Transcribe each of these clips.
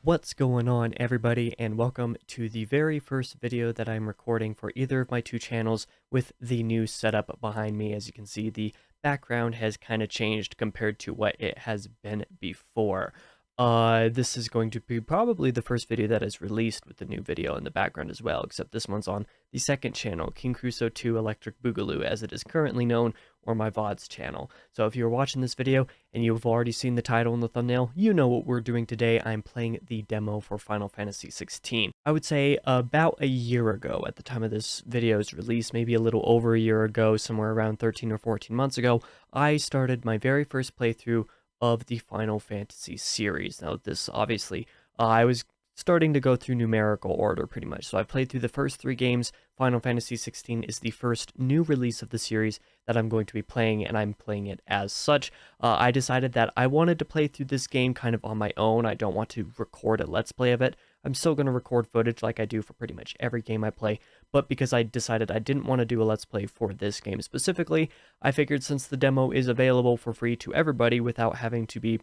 What's going on, everybody, and welcome to the very first video that I'm recording for either of my two channels with the new setup behind me. As you can see, the background has kind of changed compared to what it has been before. This is going to be probably the first video that is released with the new video in the background as well, except this one's on the second channel, King Crusoe 2 Electric Boogaloo, as it is currently known, or my VODs channel. So if you're watching this video and you've already seen the title and the thumbnail, you know what we're doing today. I'm playing the demo for Final Fantasy XVI. I would say about a year ago at the time of this video's release, maybe a little over a year ago, somewhere around 13 or 14 months ago, I started my very first playthrough of the Final Fantasy series. Now this obviously, I was starting to go through numerical order pretty much. So I've played through the first three games. Final Fantasy XVI is the first new release of the series that I'm going to be playing, and I'm playing it as such. I decided that I wanted to play through this game kind of on my own. I don't want to record a Let's Play of it. I'm still going to record footage like I do for pretty much every game I play, but because I decided I didn't want to do a Let's Play for this game specifically, I figured since the demo is available for free to everybody without having to be,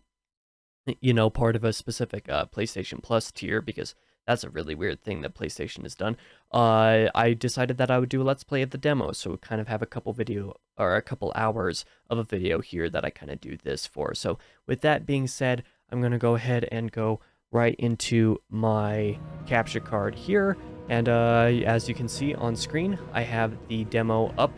you know, part of a specific PlayStation Plus tier, because that's a really weird thing that PlayStation has done. I decided that I would do a Let's Play of the demo, so kind of have a couple hours of a video here that I kind of do this for. So with that being said, I'm going to go ahead and go right into my capture card here, and as you can see on screen, I have the demo up,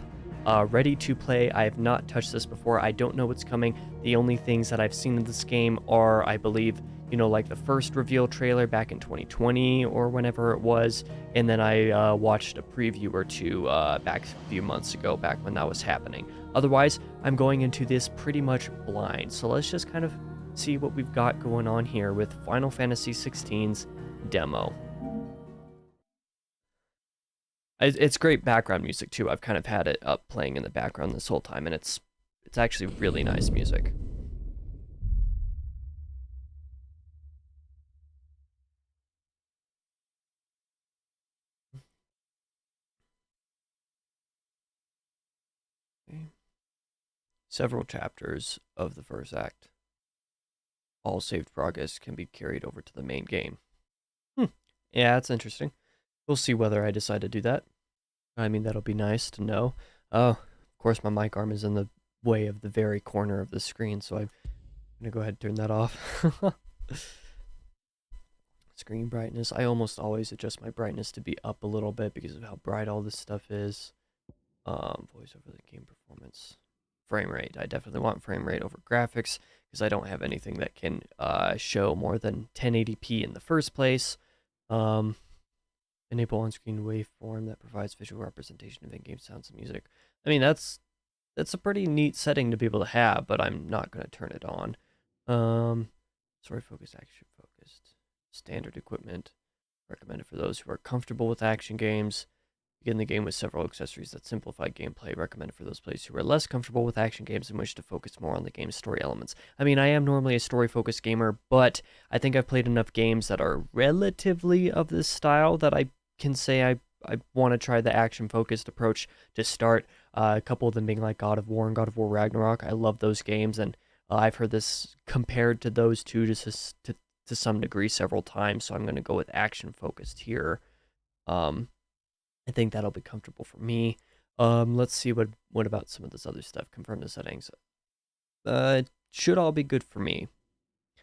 ready to play. I have not touched this before. I don't know what's coming. The only things that I've seen in this game are, I believe, you know, like the first reveal trailer back in 2020 or whenever it was, and then I watched a preview or two back a few months ago, back when that was happening. Otherwise, I'm going into this pretty much blind, so let's just kind of see what we've got going on here with Final Fantasy XVI's demo. It's great background music too. I've kind of had it up playing in the background this whole time, and it's actually really nice music. Okay. Several chapters of the first act. All saved progress can be carried over to the main game. Yeah, that's interesting. We'll see whether I decide to do that. I mean, that'll be nice to know. Oh, of course, my mic arm is in the way of the very corner of the screen, so I'm going to go ahead and turn that off. Screen brightness. I almost always adjust my brightness to be up a little bit because of how bright all this stuff is. Voice over the game performance. Frame rate. I definitely want frame rate over graphics because I don't have anything that can show more than 1080p in the first place. Enable on-screen waveform that provides visual representation of in-game sounds and music. I mean, that's a pretty neat setting to be able to have, but I'm not going to turn it on. Story focused, action focused. Standard equipment. Recommended for those who are comfortable with action games. Begin the game with several accessories that simplify gameplay. Recommended for those players who are less comfortable with action games and wish to focus more on the game's story elements. I mean, I am normally a story-focused gamer, but I think I've played enough games that are relatively of this style that I can say I want to try the action-focused approach to start. A couple of them being like God of War and God of War Ragnarok. I love those games, and I've heard this compared to those two to some degree several times, so I'm going to go with action-focused here. I think that'll be comfortable for me. Let's see what about some of this other stuff. Confirm the settings. It should all be good for me.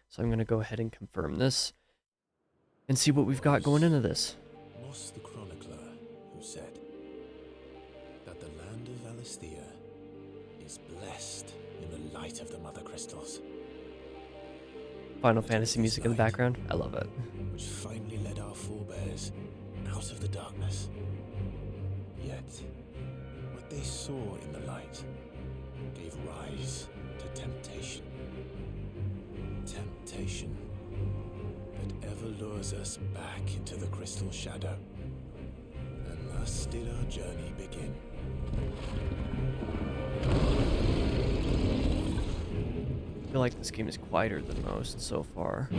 So I'm going to go ahead and confirm this and see what we've got going into this. Moss the chronicler, who said that the land of Valisthea is blessed in the light of the mother crystals. Final Fantasy music in the background. I love it. Which finally led our forebears out of the darkness. Yet, what they saw in the light gave rise to temptation. Temptation that ever lures us back into the crystal shadow. And thus did our journey begin. I feel like this game is quieter than most so far.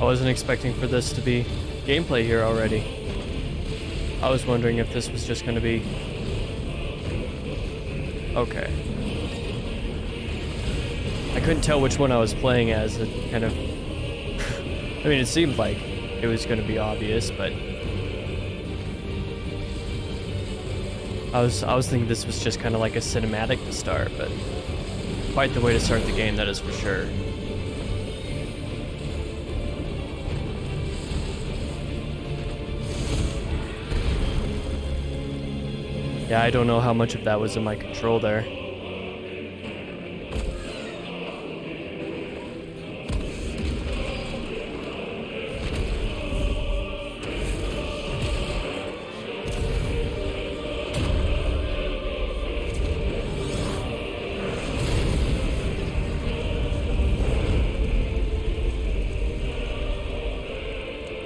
I wasn't expecting for this to be gameplay here already. I was wondering if this was just going to be... Okay. I couldn't tell which one I was playing as. It kind of... I mean, it seemed like it was going to be obvious, but... I was thinking this was just kind of like a cinematic to start, but... Quite the way to start the game, that is for sure. Yeah, I don't know how much of that was in my control there.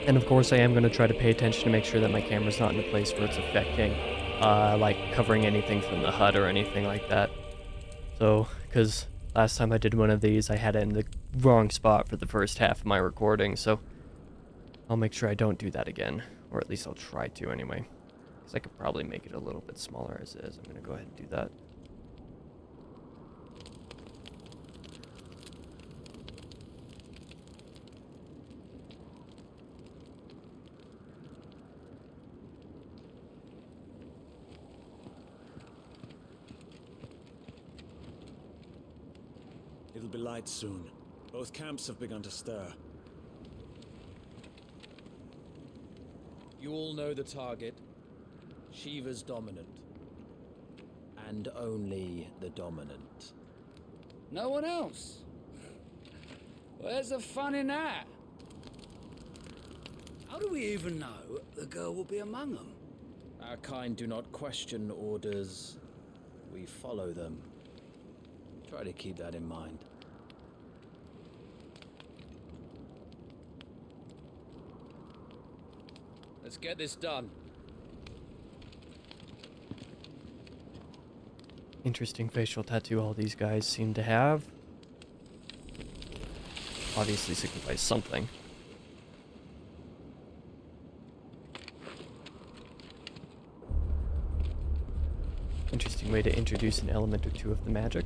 And of course I am going to try to pay attention to make sure that my camera's not in a place where it's affecting, like covering anything from the HUD or anything like that. So, because last time I did one of these, I had it in the wrong spot for the first half of my recording, so I'll make sure I don't do that again, or at least I'll try to anyway. Because I could probably make it a little bit smaller as it is. I'm going to go ahead and do that. It'll be light soon. Both camps have begun to stir. You all know the target. Shiva's dominant. And only the dominant. No one else? Where's the fun in that? How do we even know the girl will be among them? Our kind do not question orders. We follow them. Try to keep that in mind. Let's get this done. Interesting facial tattoo all these guys seem to have. Obviously signifies something. Interesting way to introduce an element or two of the magic.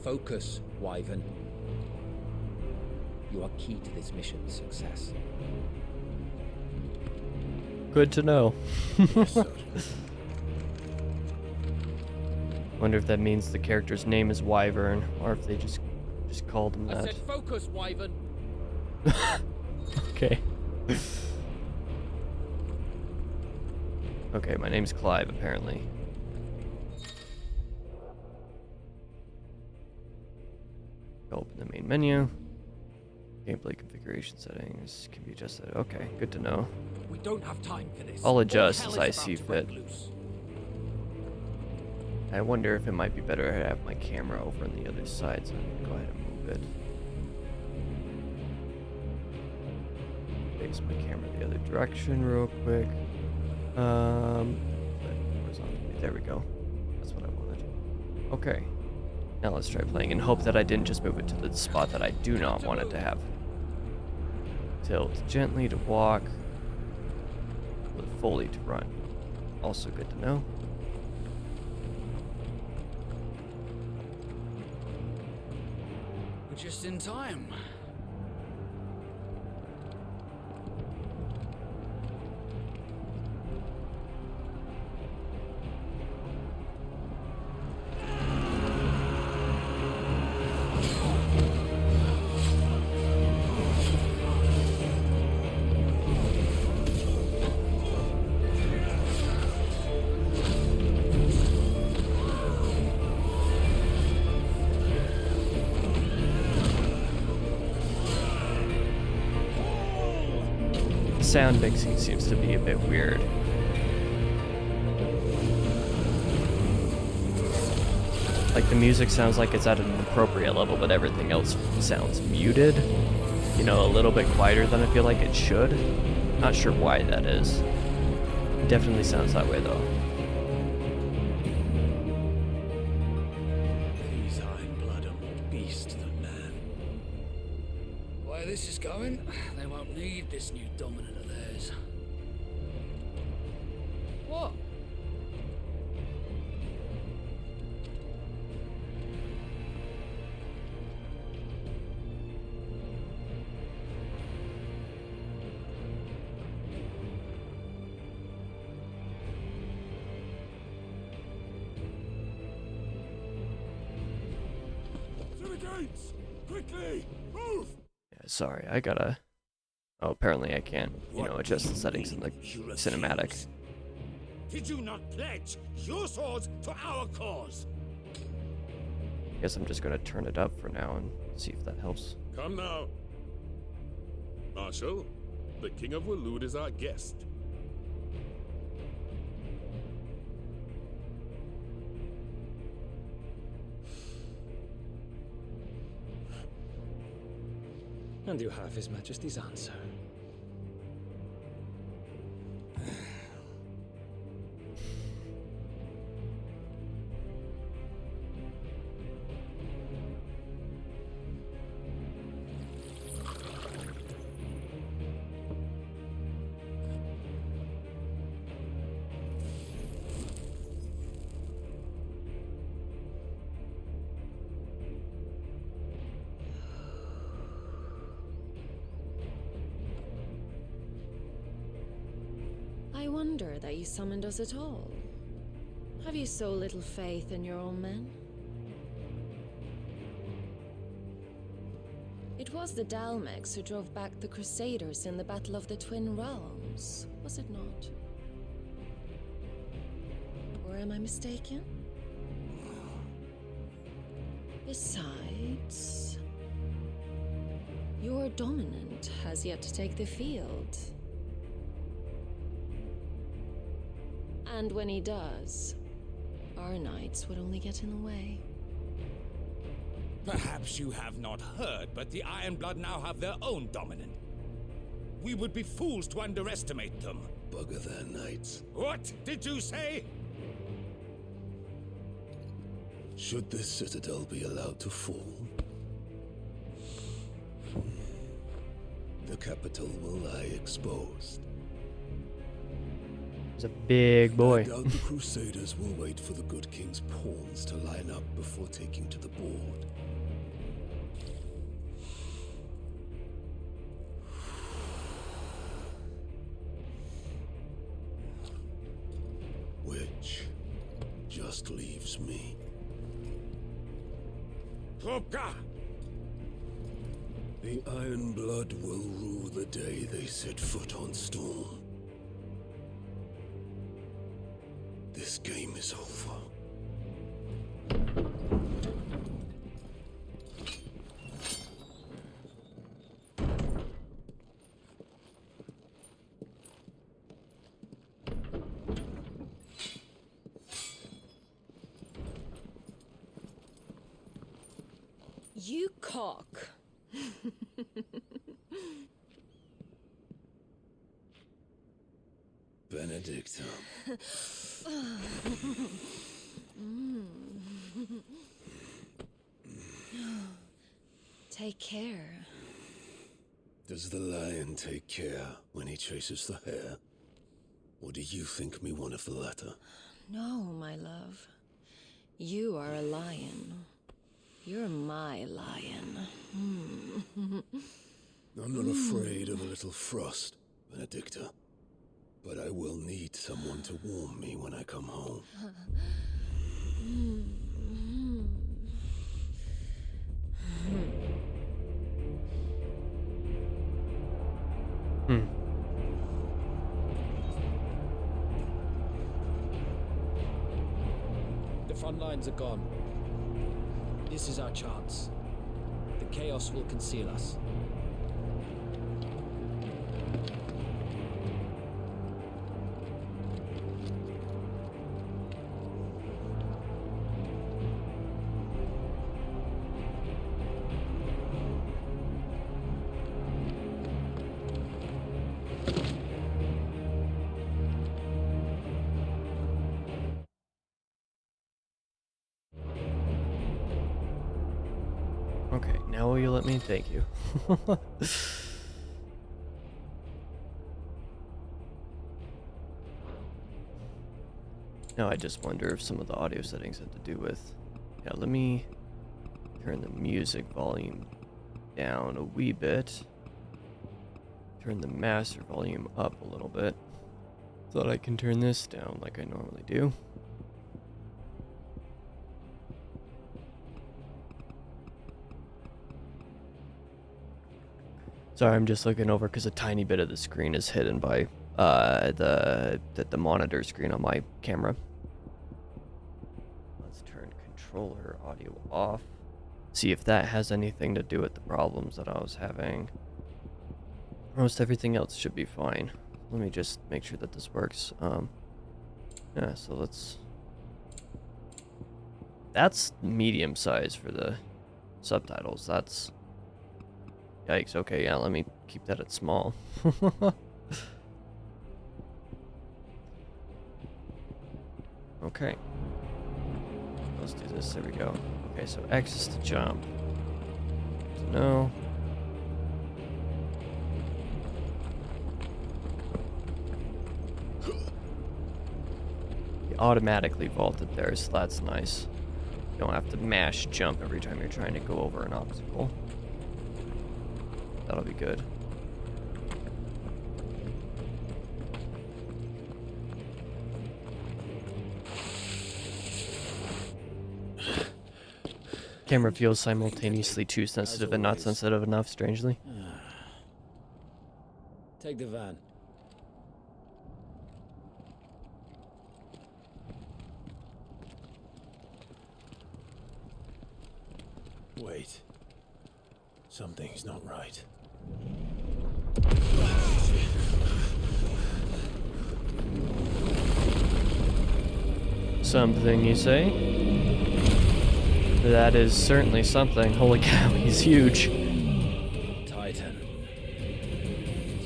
Focus, Wyvern. You are key to this mission's success. Good to know. Wonder if that means the character's name is Wyvern, or if they just called him that. I said focus, Wyvern. Okay. Okay, my name's Clive, apparently. Open the main menu. Gameplay configuration settings can be adjusted. Okay, good to know. We don't have time for this. I'll adjust All as hell I is about see to fit. break loose. I wonder if it might be better to have my camera over on the other side, so I'm gonna go ahead and move it. Face my camera the other direction real quick. Horizontally. There we go. That's what I wanted. Okay. Now let's try playing and hope that I didn't just move it to the spot that I do not want it to have. Tilt gently to walk. With fully to run. Also good to know. We're just in time. Sound mixing seems to be a bit weird. Like, the music sounds like it's at an appropriate level, but everything else sounds muted. You know, a little bit quieter than I feel like it should. Not sure why that is. It definitely sounds that way, though. These Iron Blood are more beast than man. The way this is going, they won't need this new dominant of theirs. What? Through the gates! Quickly! Move! Yeah, sorry, I gotta... Oh, apparently I can't, adjust the settings in the cinematic. Did you not pledge your swords to our cause? Guess I'm just gonna turn it up for now and see if that helps. Come now. Marshal, the King of Waloed is our guest. And you have His Majesty's answer. I wonder that you summoned us at all. Have you so little faith in your own men? It was the Dalmex who drove back the Crusaders in the Battle of the Twin Realms, was it not? Or am I mistaken? Besides, your dominant has yet to take the field. And when he does, our knights would only get in the way. Perhaps you have not heard, but the Iron Blood now have their own dominant. We would be fools to underestimate them. Bugger their knights. What did you say? Should this citadel be allowed to fall, the capital will lie exposed. He's a big boy. I doubt the Crusaders will wait for the good king's pawns to line up before taking to the board. Which just leaves me. Hopka! The Iron Blood will rue the day they set foot on Storm. This game is over. You cock. Benedictum. Take care. Does the lion take care when he chases the hare? Or do you think me one of the latter? No, my love. You are a lion. You're my lion. I'm not afraid of a little frost, Benedicta. But I will need someone to warm me when I come home. The front lines are gone. This is our chance. The chaos will conceal us. Okay, now will you let me? Thank you. Now I just wonder if some of the audio settings have to do with... Yeah, let me turn the music volume down a wee bit. Turn the master volume up a little bit. Thought I can turn this down like I normally do. Sorry, I'm just looking over because a tiny bit of the screen is hidden by the monitor screen on my camera. Let's turn controller audio off. See if that has anything to do with the problems that I was having. Most everything else should be fine. Let me just make sure that this works. Yeah, so let's... That's medium size for the subtitles. That's... Yikes, okay, yeah, let me keep that at small. Okay. Let's do this, there we go. Okay, so X is to jump. No. You automatically vaulted there, so that's nice. You don't have to mash jump every time you're trying to go over an obstacle. That'll be good. Camera feels simultaneously too sensitive and not sensitive enough, strangely. Take the van. Wait. Something's not right. Something, you say? That is certainly something. Holy cow, he's huge. Titan.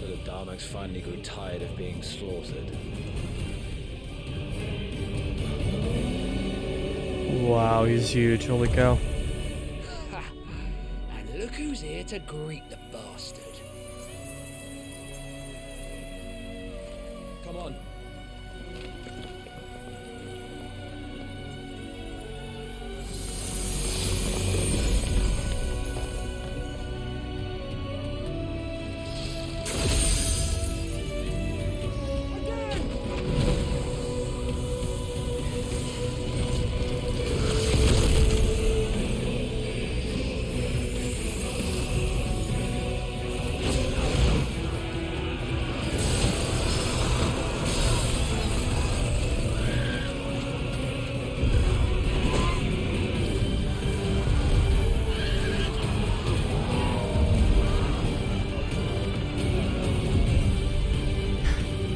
So the Darmaks finally grew tired of being slaughtered. Wow, he's huge. Holy cow. And look who's here to greet the bastard. Come on.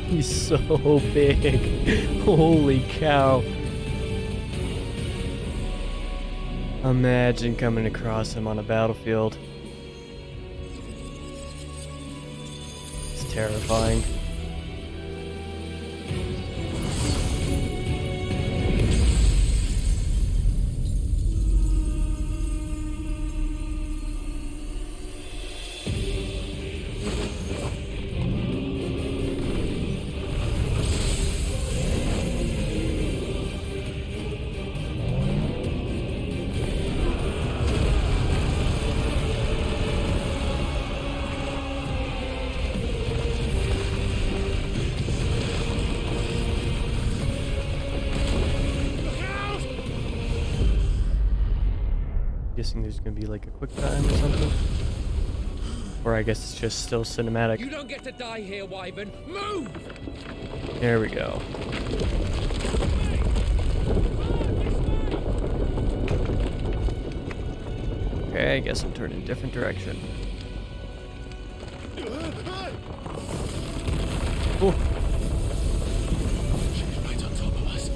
He's so big. Holy cow. Imagine coming across him on a battlefield. It's terrifying. Guessing there's gonna be like a quick time or something. Or I guess it's just still cinematic. You don't get to die here, Wyvern. Move! There we go. Okay, I guess I'm turning a different direction. Ooh. She's right on top of us.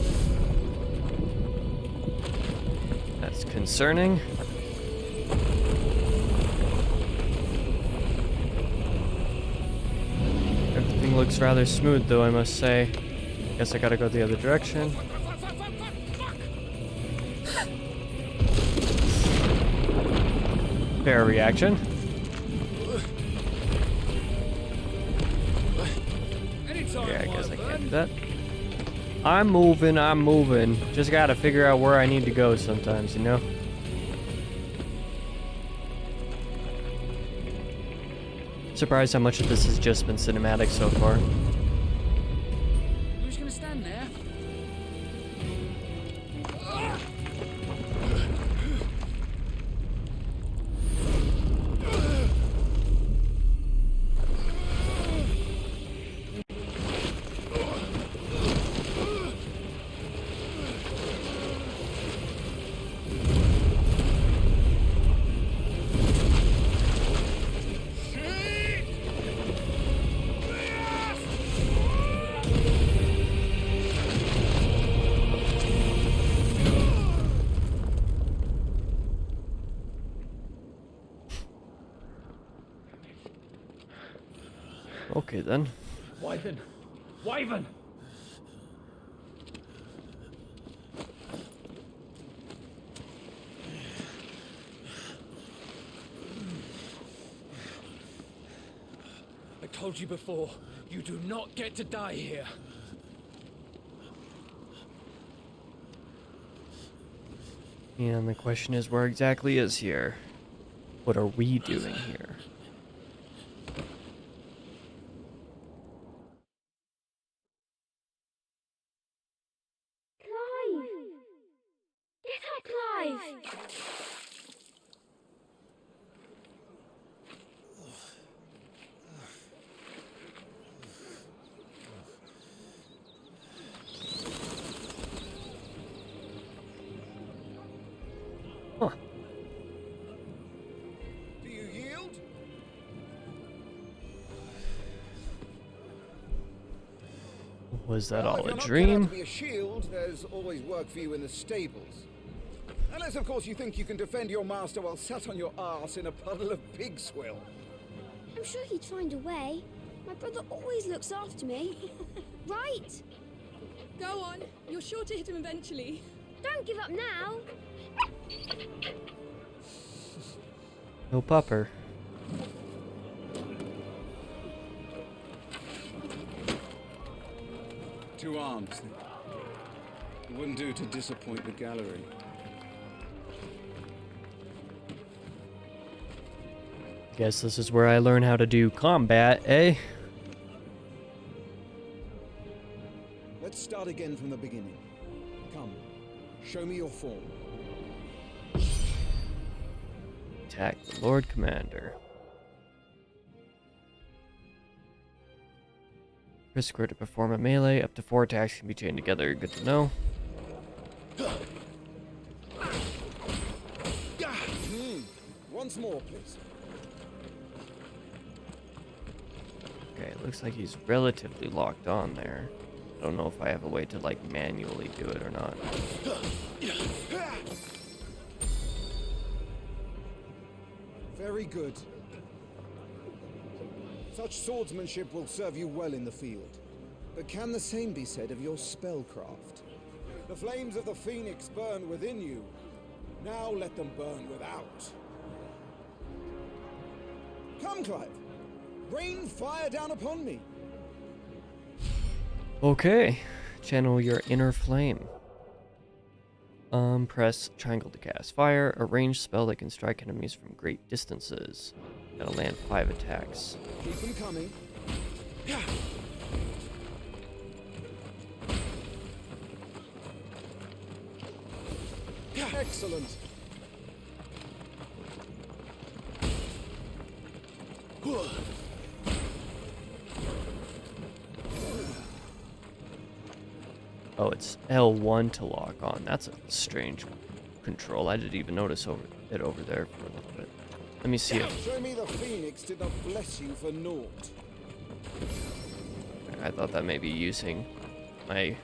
That's concerning. Everything looks rather smooth though, I must say. Guess I gotta go the other direction. Fair reaction. Yeah, I guess I can't do that. I'm moving. Just gotta figure out where I need to go sometimes, you know? Surprised how much of this has just been cinematic so far. You're just gonna stand there? Okay then. Wyvern! Wyvern! I told you before, you do not get to die here. And the question is, where exactly is here? What are we doing here? Huh. Do you yield? Was that Well, all if a you're not cut out dream? to be a shield, there's always work for you in the stables. Unless, of course, you think you can defend your master while sat on your arse in a puddle of pig swill. I'm sure he'd find a way. My brother always looks after me. Right? Go on. You're sure to hit him eventually. Don't give up now. No pupper. Two arms, then. It wouldn't do to disappoint the gallery. Guess this is where I learn how to do combat, eh? Let's start again from the beginning. Come, show me your form. Attack the Lord Commander. Press square to perform a melee. Up to 4 attacks can be chained together. Good to know. Once more, please. Okay, it looks like he's relatively locked on there. I don't know if I have a way to, like, manually do it or not. Very good. Such swordsmanship will serve you well in the field. But can the same be said of your spellcraft? The flames of the phoenix burn within you. Now let them burn without. Come, Clive. Rain fire down upon me. Okay. Channel your inner flame. Press triangle to cast fire. A ranged spell that can strike enemies from great distances. Gotta land 5 attacks. Keep them coming. Excellent. Oh, it's L1 to lock on. That's a strange control. I didn't even notice it over there for a little bit. Let me see it. Show me the phoenix did not bless you for naught. I thought that maybe using my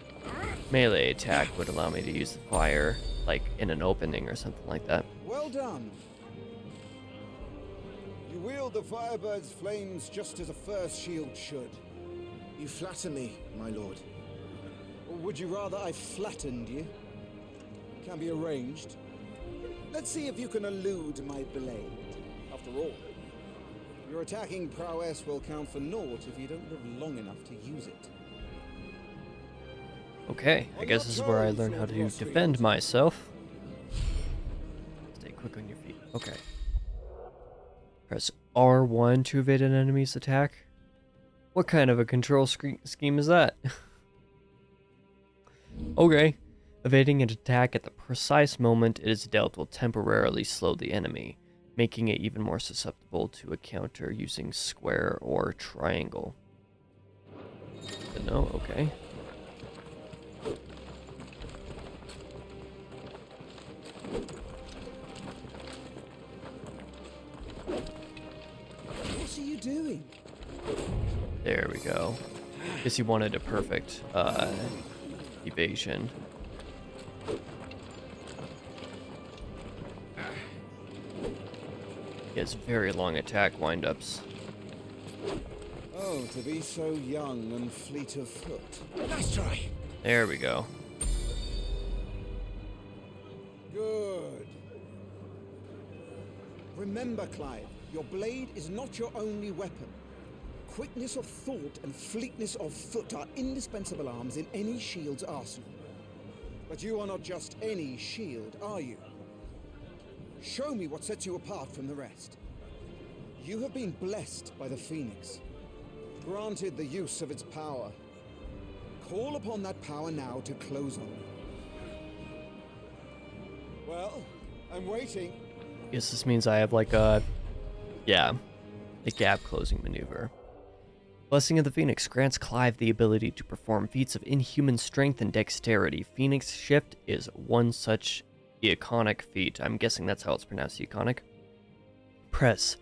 melee attack would allow me to use the fire, like, in an opening or something like that. Well done. You wield the Firebird's flames just as a first shield should. You flatter me, my lord. Or would you rather I flattened you? Can be arranged. Let's see if you can elude my blade. after all. Your attacking prowess will count for naught if you don't live long enough to use it. Okay, I guess this is where I learn how to defend myself. Stay quick on your feet. Okay. Press R1 to evade an enemy's attack. What kind of a control scheme is that? Okay. Evading an attack at the precise moment it is dealt will temporarily slow the enemy, making it even more susceptible to a counter using square or triangle. But no, okay. What are you doing? There we go. Guess he wanted a perfect evasion. He has very long attack windups. Oh, to be so young and fleet of foot. Nice try. There we go. Good. Remember, Clive, your blade is not your only weapon. Quickness of thought and fleetness of foot are indispensable arms in any shield's arsenal. But you are not just any shield, are you? Show me what sets you apart from the rest. You have been blessed by the Phoenix, granted the use of its power. Call upon that power now to close on me. Well, I'm waiting. Guess this means I have like a gap closing maneuver. Blessing of the Phoenix grants Clive the ability to perform feats of inhuman strength and dexterity. Phoenix Shift is one such iconic feat. I'm guessing that's how it's pronounced, iconic. Press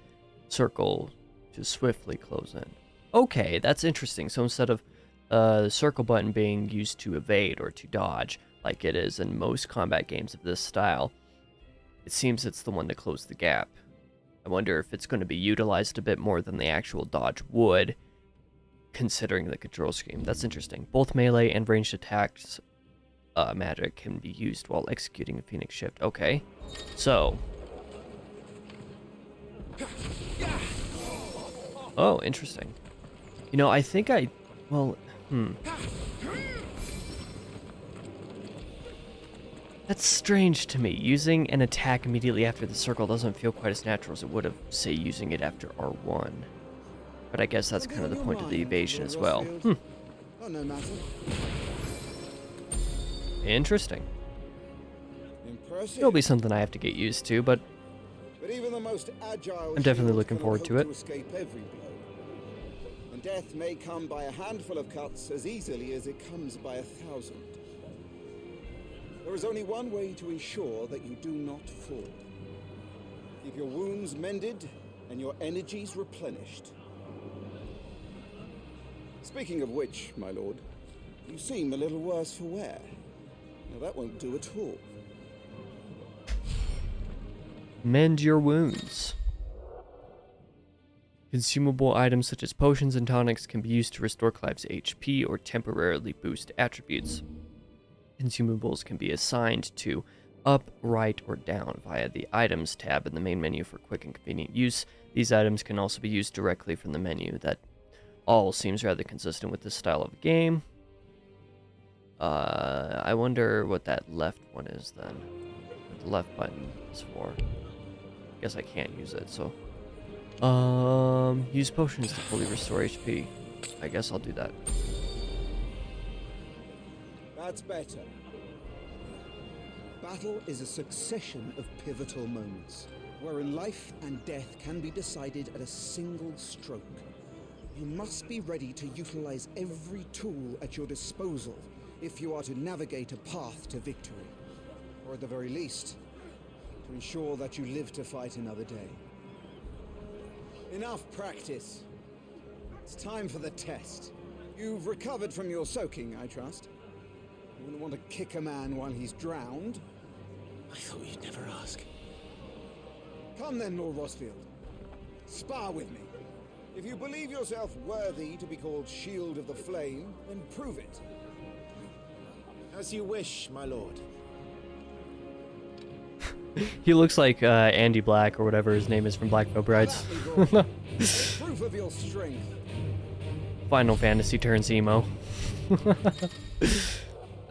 circle to swiftly close in. Okay, that's interesting. So instead of the circle button being used to evade or to dodge, like it is in most combat games of this style, it seems it's the one to close the gap. I wonder if it's going to be utilized a bit more than the actual dodge would, considering the control scheme. That's interesting. Both melee and ranged attacks magic can be used while executing a Phoenix Shift. Okay, so... Oh, interesting. You know, I think That's strange to me. Using an attack immediately after the circle doesn't feel quite as natural as it would have, say, using it after R1. But I guess that's kind of the point of the evasion as well. Oh, no matter. Interesting. Impressive. It'll be something I have to get used to, but even the most agile I'm definitely shield looking cannot forward to hope it. To escape every blow. And death may come by a handful of cuts as easily as it comes by 1,000. There is only one way to ensure that you do not fall. Keep your wounds mended and your energies replenished. Speaking of which, my lord, you seem a little worse for wear. Now that won't do at all. Mend your wounds. Consumable items such as potions and tonics can be used to restore Clive's HP or temporarily boost attributes. Consumables can be assigned to up, right, or down via the Items tab in the main menu for quick and convenient use. These items can also be used directly from the menu. That all seems rather consistent with this style of game. I wonder what that left one is then. What the left button is for. Guess I can't use it, so... use potions to fully restore HP. I guess I'll do that. That's better. Battle is a succession of pivotal moments, wherein life and death can be decided at a single stroke. You must be ready to utilize every tool at your disposal if you are to navigate a path to victory, or at the very least, to ensure that you live to fight another day. Enough practice. It's time for the test. You've recovered from your soaking, I trust. You wouldn't want to kick a man while he's drowned. I thought you'd never ask. Come then, Lord Rosfield. Spar with me. If you believe yourself worthy to be called Shield of the Flame, then prove it. As you wish, my lord. He looks like Andy Black or whatever his name is from Black Veil Brides. Proof of your strength. Final Fantasy turns emo.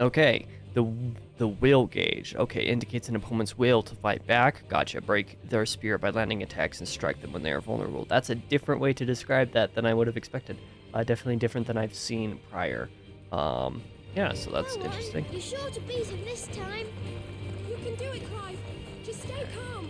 Okay, the will gauge. Okay, indicates an opponent's will to fight back. Gotcha. Break their spirit by landing attacks and strike them when they are vulnerable. That's a different way to describe that than I would have expected. Definitely different than I've seen prior. Yeah, so that's Come on, interesting. you're sure to beat him this time. You can do it, Clive. Just stay calm.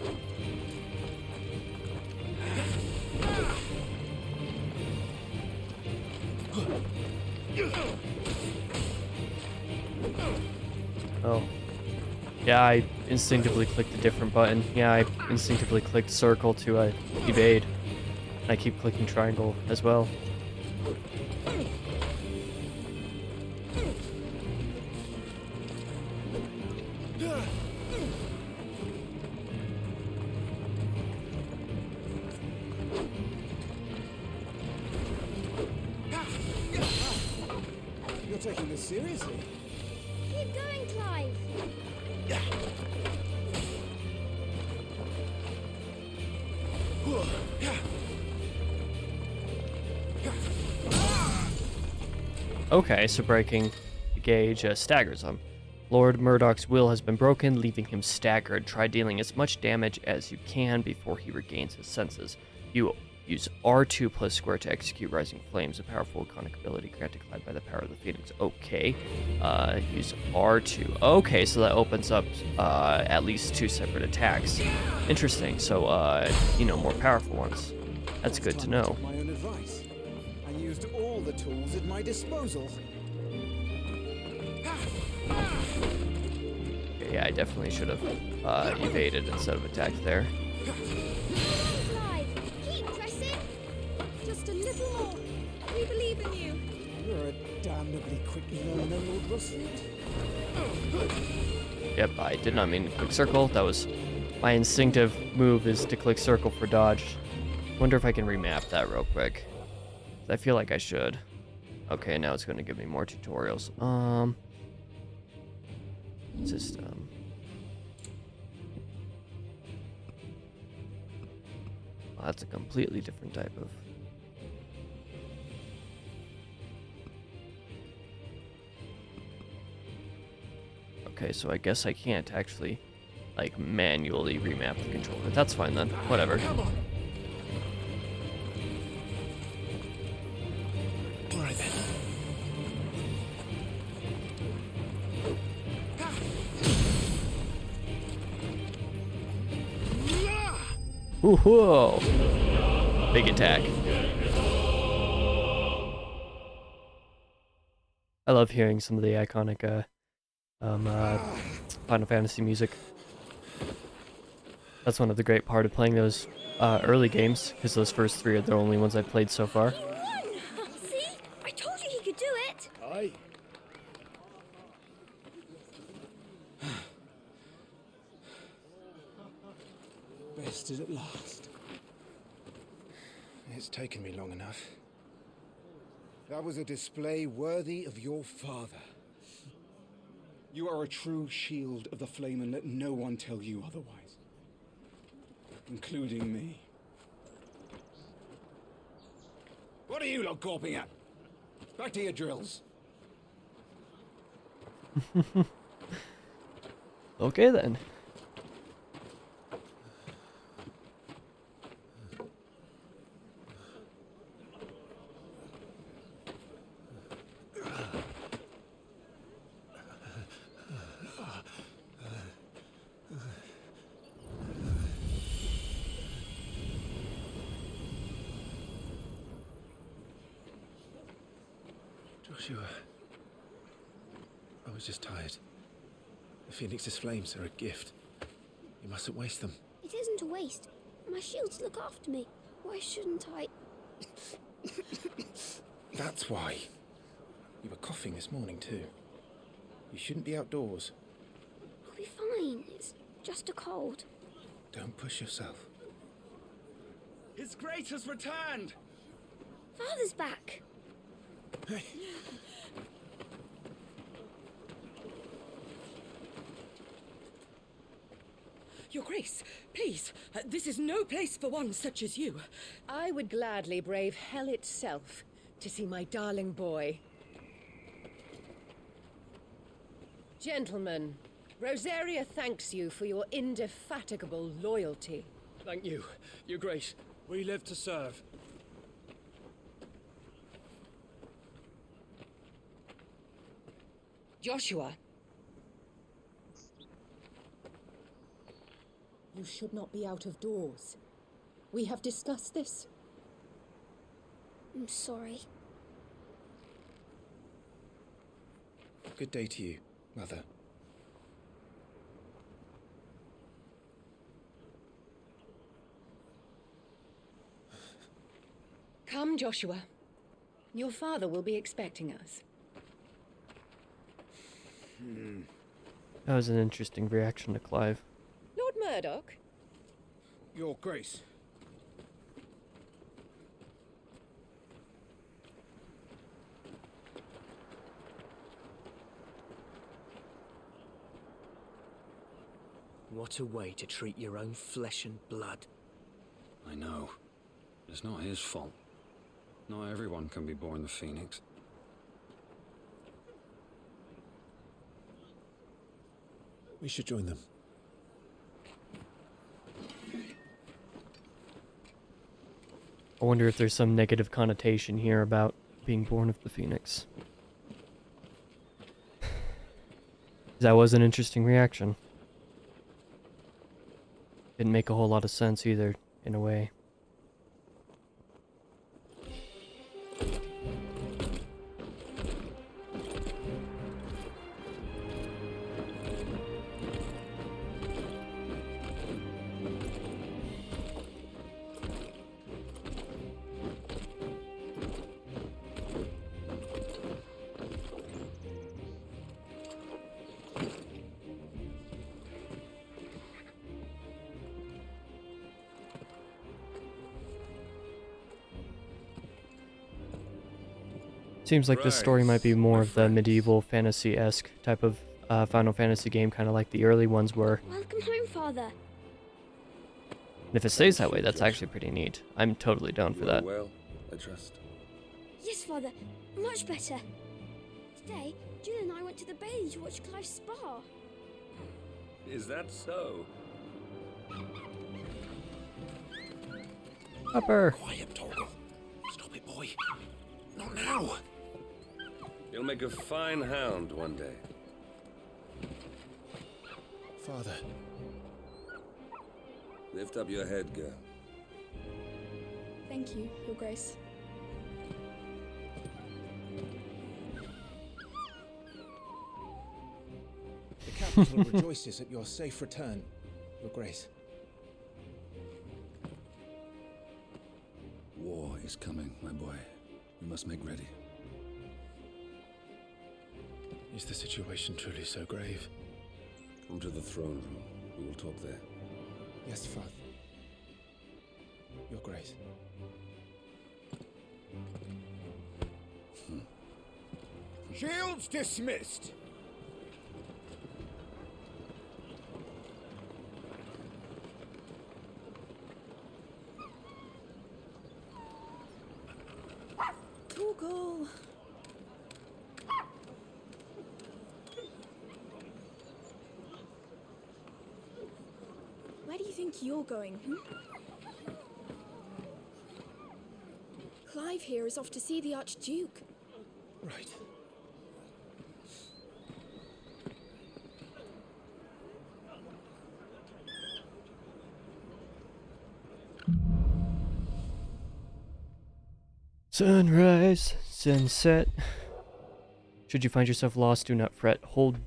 Oh. Yeah, I instinctively clicked a different button. Yeah, I instinctively clicked circle to evade. And I keep clicking triangle as well. You're taking this seriously. Keep going, Clive. Okay, so breaking the gauge staggers him. Lord Murdoch's will has been broken, leaving him staggered. Try dealing as much damage as you can before he regains his senses. You use R2 plus square to execute Rising Flames, a powerful iconic ability granted Clyde by the power of the Phoenix. Okay. Use R2. Okay, so that opens up at least 2 separate attacks. Interesting. So, more powerful ones. That's good to know. My own advice. I used all the tools at my disposal. Okay, yeah, I definitely should have evaded instead of attacked there. Come on, Clive. Keep pressing. Just a little more. We believe in you. You're a damnably quick learner, Lord Rusfield. Yep, I did not mean to click circle. That was my instinctive move, is to click circle for dodge. Wonder if I can remap that real quick. I feel like I should. Okay, now it's going to give me more tutorials. System. Oh, that's a completely different type of. Okay, so I guess I can't actually, like, manually remap the controller. That's fine then. Whatever. Alright then. Whoa! Big attack. I love hearing some of the iconic Final Fantasy music. That's one of the great part of playing those early games, because those first 3 are the only ones I've played so far. He won! See? I told you he could do it. Aye. Bested at last. It's taken me long enough. That was a display worthy of your father. You are a true shield of the flame, and let no one tell you otherwise. Including me. What are you lot gawping at? Back to your drills. Okay then. Joshua, I was just tired. The Phoenix's flames are a gift. You mustn't waste them. It isn't a waste. My shields look after me. Why shouldn't I? That's why. You were coughing this morning too. You shouldn't be outdoors. I'll be fine. It's just a cold. Don't push yourself. His Grace has returned! Father's back. Your Grace, please, this is no place for one such as you. I would gladly brave hell itself to see my darling boy. Gentlemen, Rosaria thanks you for your indefatigable loyalty. Thank you, Your Grace. We live to serve. Joshua. You should not be out of doors. We have discussed this. I'm sorry. Good day to you, Mother. Come, Joshua. Your father will be expecting us. That was an interesting reaction to Clive. Lord Murdoch? Your Grace. What a way to treat your own flesh and blood. I know. It's not his fault. Not everyone can be born the Phoenix. We should join them. I wonder if there's some negative connotation here about being born of the Phoenix. That was an interesting reaction. Didn't make a whole lot of sense either, in a way. Seems like this story might be more of the medieval fantasy-esque type of Final Fantasy game, kind of like the early ones were. Welcome home, Father. And if it stays that way, that's actually pretty neat. I'm totally down for that. Well, I trust. Yes, Father. Much better. Today, Jill and I went to the Bailey to watch Clive's spa. Is that so? Upper. Quiet, Torgal. Stop it, boy. Not now. You'll make a fine hound one day. Father. Lift up your head, girl. Thank you, Your Grace. The capital rejoices at your safe return, Your Grace. War is coming, my boy. We must make ready. Is the situation truly so grave? Come to the throne room. We will talk there. Yes, Father. Your Grace. Shields dismissed. Torgal. Where do you think you're going, Clive here is off to see the Archduke. Right. Sunrise, sunset. Should you find yourself lost, do not fret. Hold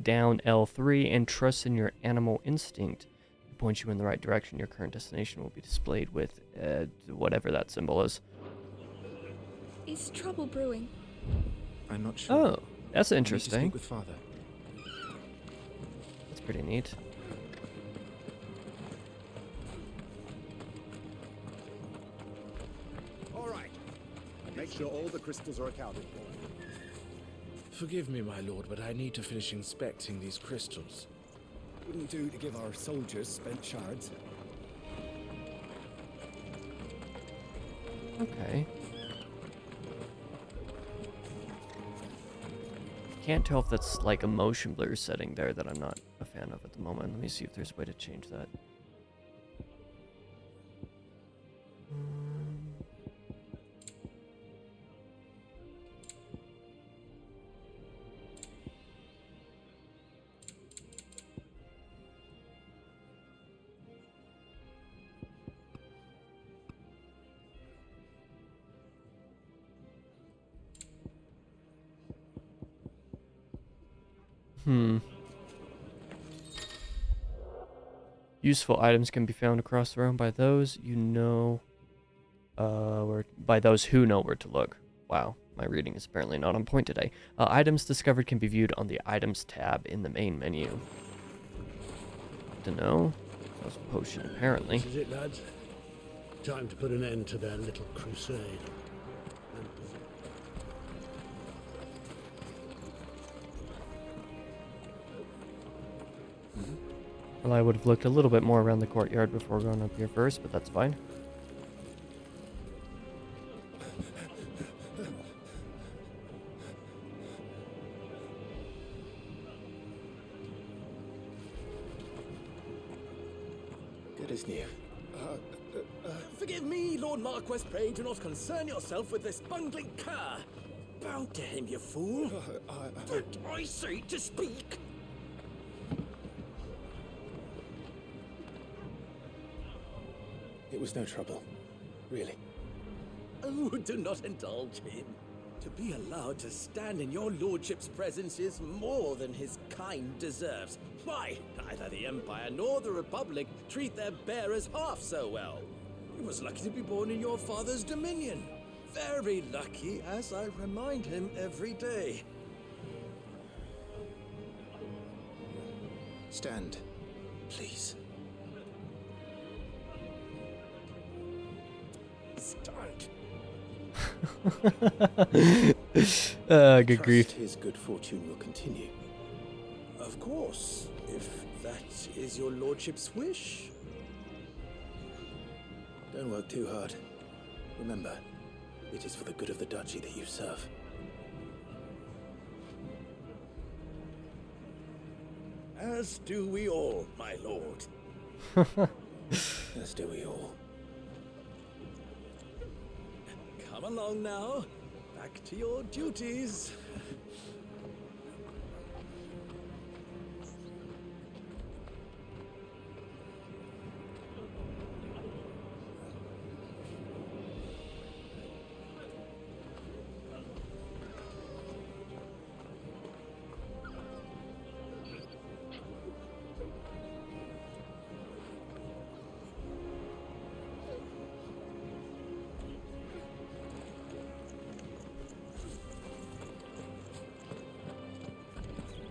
down L3 and trust in your animal instinct. It points you in the right direction. Your current destination will be displayed with whatever that symbol is. Is trouble brewing? I'm not sure. Oh, that's I need to interesting. speak with Father. That's pretty neat. All right. Make sure all the crystals are accounted for. Forgive me, my lord, but I need to finish inspecting these crystals. Wouldn't do to give our soldiers spent shards. Okay. Can't tell if that's like a motion blur setting there that I'm not a fan of at the moment. Let me see if there's a way to change that. Useful items can be found across the room by those you know, or by those who know where to look. Wow, my reading is apparently not on point today. Items discovered can be viewed on the Items tab in the main menu. Dunno. That was a potion, apparently. This is it, lads. Time to put an end to their little crusade. Well, I would have looked a little bit more around the courtyard before going up here first, but that's fine. Good as new. Forgive me, Lord Marquess. Pray do not concern yourself with this bungling cur. Bow to him, you fool. But I say to speak. It was no trouble, really. Oh, do not indulge him. To be allowed to stand in your lordship's presence is more than his kind deserves. Why, neither the Empire nor the Republic treat their bearers half so well. He was lucky to be born in your father's dominion. Very lucky, as I remind him every day. Stand, please. Stand. Good grief. His good fortune will continue. Of course, if that is your lordship's wish. Don't work too hard. Remember, it is for the good of the duchy that you serve. As do we all, my lord. As do we all. Come along now. Back to your duties.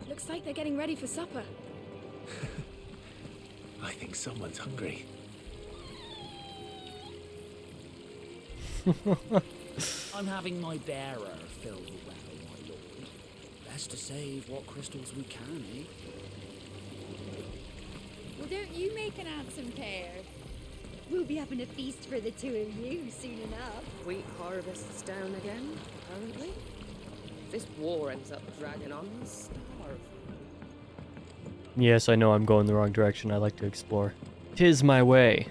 Looks like they're getting ready for supper. I think someone's hungry. I'm having my bearer fill the well, my lord. Best to save what crystals we can, eh? Well, don't you make an handsome pair? We'll be having a feast for the two of you soon enough. Wheat harvest's down again, apparently. If this war ends up dragging on, we'll starve. Yes, I know I'm going the wrong direction. I like to explore. 'Tis my way.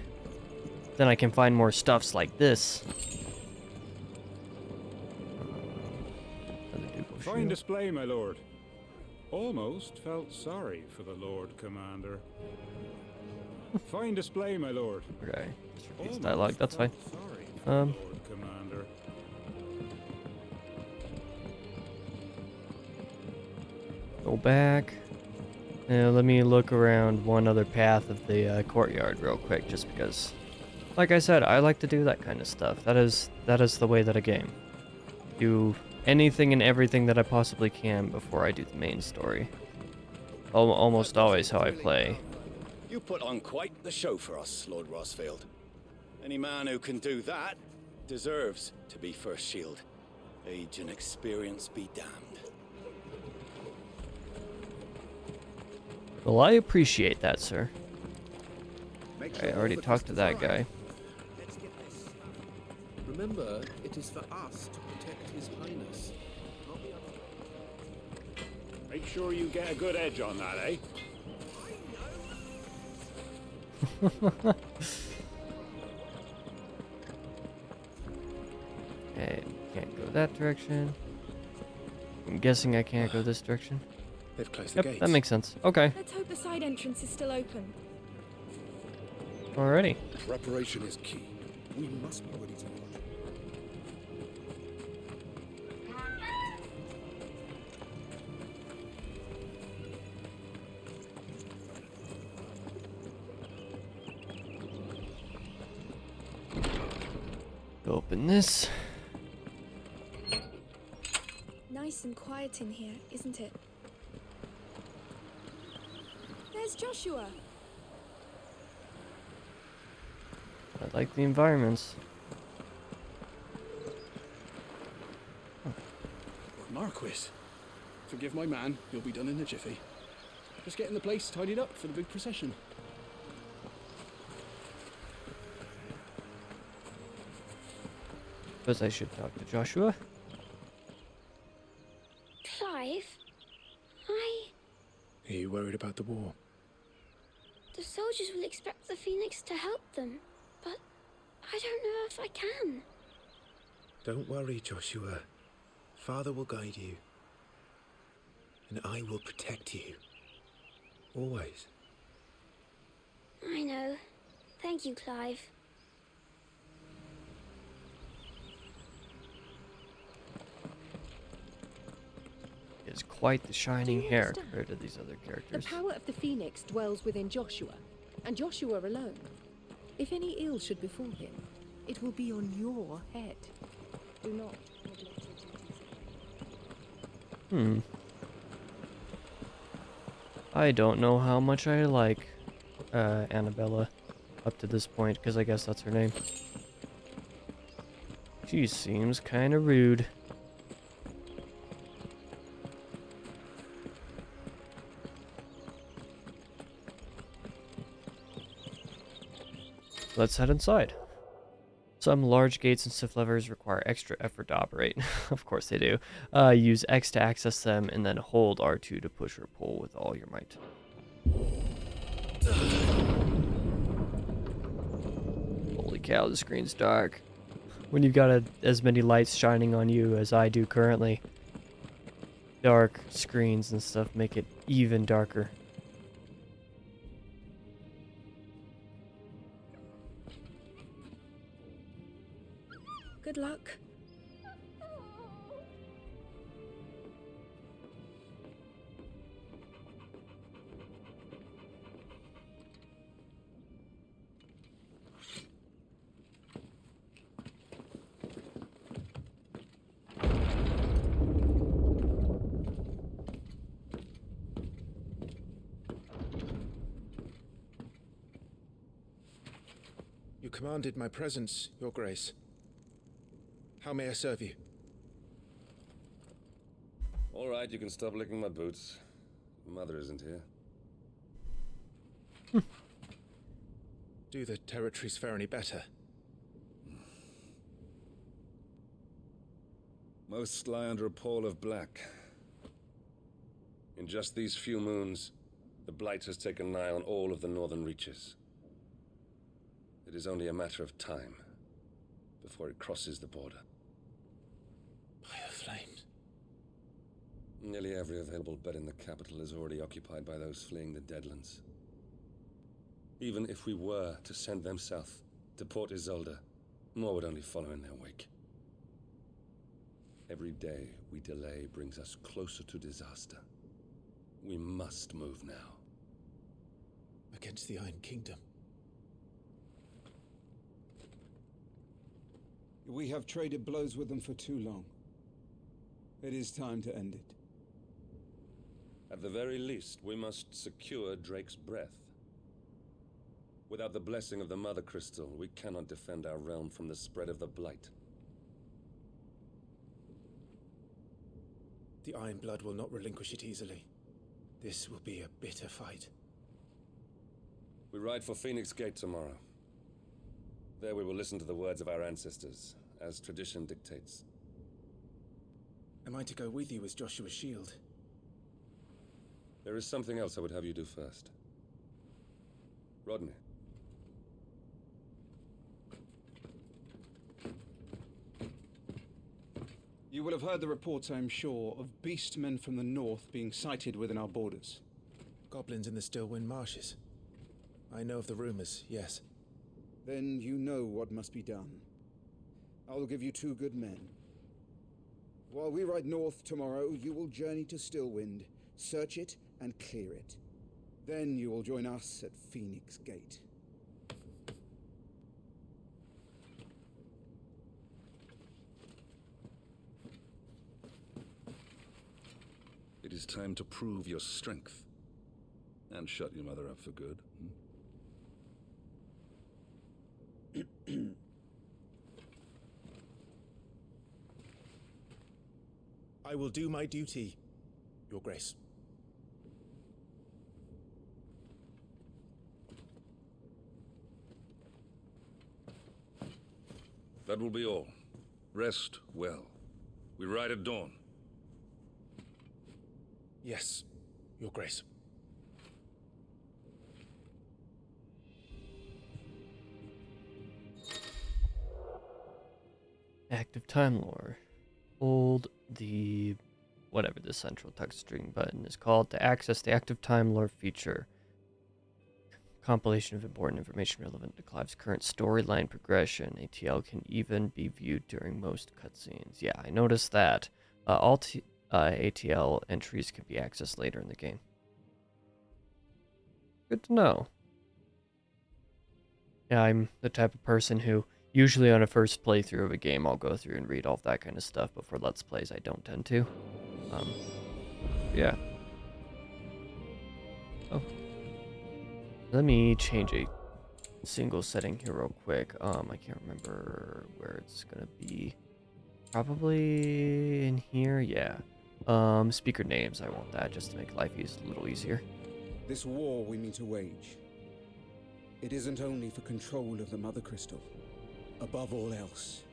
Then I can find more stuffs like this. Fine display, my lord. Almost felt sorry for the Lord Commander. Fine display, my lord. Okay, just repeats dialogue. That's fine. Lord Commander. Go back. Let me look around one other path of the courtyard real quick, just because, like I said, I like to do that kind of stuff. That is the way that I game. Do anything and everything that I possibly can before I do the main story. Almost always how I play. You put on quite the show for us, Lord Rossfield. Any man who can do that deserves to be First Shield. Age and experience be damned. Well, I appreciate that, sir. Make I already talked to that guy. Let's get this. Remember, it is for us to protect His Highness. Not the other. Make sure you get a good edge on that, eh? Okay, can't go that direction. I'm guessing I can't go this direction. They've closed the Yep, gates. that makes sense. Okay. Let's hope the side entrance is still open. Alrighty. Preparation is key. We must be ready to launch. Open this. Nice and quiet in here, isn't it? There's Joshua. I like the environments. Marquis, forgive my man. You'll be done in a jiffy. Just getting the place tidied up for the big procession. Suppose I should talk to Joshua. Clive, Are you worried about the war? the soldiers will expect the Phoenix to help them, but I don't know if I can. Don't worry, Joshua. Father will guide you. And I will protect you. Always. I know. Thank you, Clive. Is quite the shining hair compared to these other The characters. power of the Phoenix dwells within Joshua, and Joshua alone. If any ill should befall him, it will be on your head. Do not neglect your duties. I don't know how much I like Annabella up to this point, because I guess that's her name. She seems kind of rude. Let's head inside. Some large gates and shift levers require extra effort to operate. Of course they do. Use X to access them, and then hold R2 to push or pull with all your might. Holy cow, the screen's dark. When you've got as many lights shining on you as I do currently, dark screens and stuff make it even darker. Good luck. You commanded my presence, Your Grace. How may I serve you? All right, you can stop licking my boots. Mother isn't here. Do the territories fare any better? Most lie under a pall of black. In just these few moons, the Blight has taken nigh on all of the northern reaches. It is only a matter of time before it crosses the border. Fire flames. Nearly every available bed in the capital is already occupied by those fleeing the Deadlands. Even if we were to send them south to Port Isolde, more would only follow in their wake. Every day we delay brings us closer to disaster. We must move now. Against the Iron Kingdom. We have traded blows with them for too long. It is time to end it. At the very least, we must secure Drake's breath. Without the blessing of the Mother Crystal, we cannot defend our realm from the spread of the Blight. The Iron Blood will not relinquish it easily. This will be a bitter fight. We ride for Phoenix Gate tomorrow. There we will listen to the words of our ancestors, as tradition dictates. Am I to go with you as Joshua's shield? There is something else I would have you do first. Rodney. You will have heard the reports, I am sure, of beastmen from the north being sighted within our borders. Goblins in the Stillwind marshes. I know of the rumors, yes. Then you know what must be done. I will give you 2 good men. While we ride north tomorrow, you will journey to Stillwind, search it and clear it. Then you will join us at Phoenix Gate. It is time to prove your strength. And shut your mother up for good. I will do my duty, Your Grace. That will be all. Rest well. We ride at dawn. Yes, Your Grace. Active time lore. Hold the whatever the central touchscreen button is called to access the active time lore feature. Compilation of important information relevant to Clive's current storyline progression. ATL can even be viewed during most cutscenes. Yeah, I noticed that. All ATL entries can be accessed later in the game. Good to know. Yeah, I'm the type of person who usually on a first playthrough of a game I'll go through and read all of that kind of stuff, but for Let's Plays I don't tend to. Yeah. Oh. Let me change a single setting here real quick. I can't remember where it's gonna be. Probably in here, yeah. Speaker names, I want that just to make life a little easier. This war we mean to wage, it isn't only for control of the Mother Crystal. Above all else,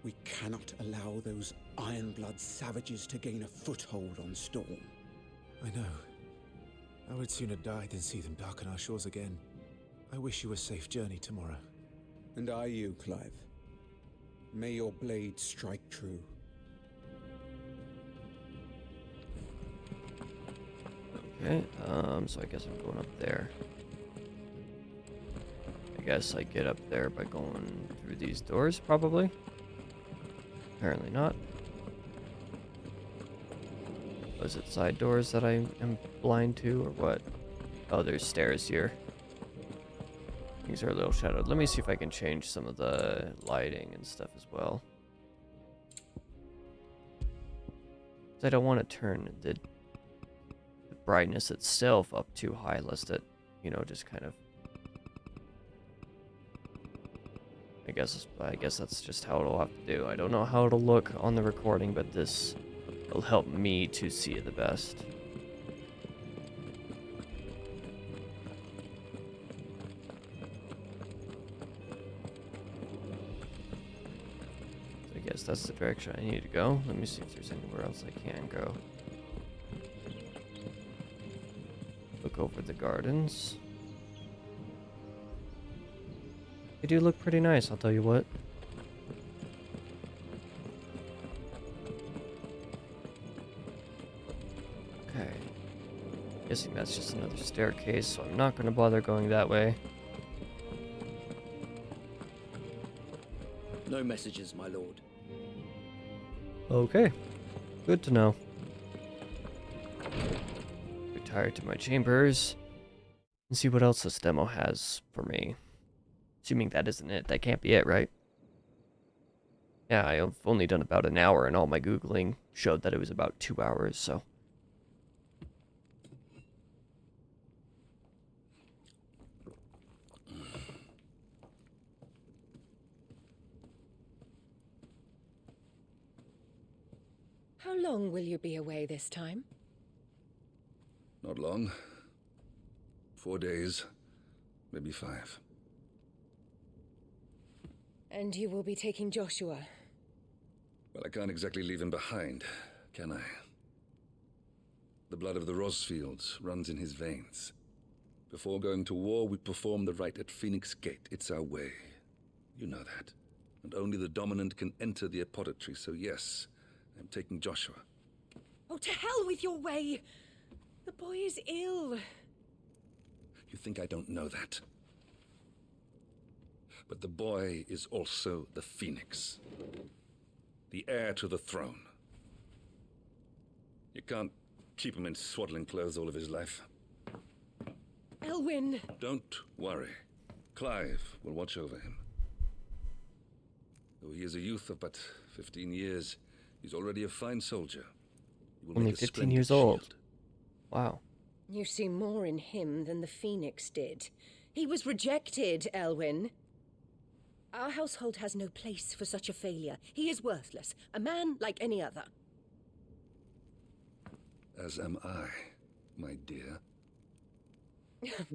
we cannot allow those Ironblood savages to gain a foothold on Storm. I know. I would sooner die than see them darken our shores again. I wish you a safe journey tomorrow. And I you, Clive. May your blade strike true. Okay, so I guess I'm going up there. I guess I get up there by going through these doors, probably. Apparently not. Was it side doors that I am blind to, or what? Oh, there's stairs here. Things are a little shadowed. Let me see if I can change some of the lighting and stuff as well. I don't want to turn the brightness itself up too high, lest it, you know, just kind of... I guess that's just how it'll have to do. I don't know how it'll look on the recording, but this will help me to see it the best. So I guess that's the direction I need to go. Let me see if there's anywhere else I can go. Look over the gardens. They do look pretty nice, I'll tell you what. Okay. Guessing that's just another staircase, so I'm not going to bother going that way. No messages, my lord. Okay. Good to know. Retire to my chambers and see what else this demo has for me. Assuming that isn't it. That can't be it, right? Yeah, I've only done about an hour, and all my Googling showed that it was about 2 hours, so... How long will you be away this time? Not Not long. 4 days, maybe 5. And you will be taking Joshua? Well, I can't exactly leave him behind, can I? The blood of the Rosfields runs in his veins. Before going to war, we perform the rite at Phoenix Gate. It's our way. You know that. And only the dominant can enter the apothecary, so yes, I'm taking Joshua. Oh, to hell with your way! The boy is ill. You think I don't know that? But the boy is also the Phoenix. The heir to the throne. You can't keep him in swaddling clothes all of his life. Elwyn! Don't worry. Clive will watch over him. Though he is a youth of but 15 years, he's already a fine soldier. He will Only make a 15 years splendid old. shield. Wow. You see more in him than the Phoenix did. He was rejected, Elwyn. Our household has no place for such a failure. He is worthless, a man like any other. As am I, my dear.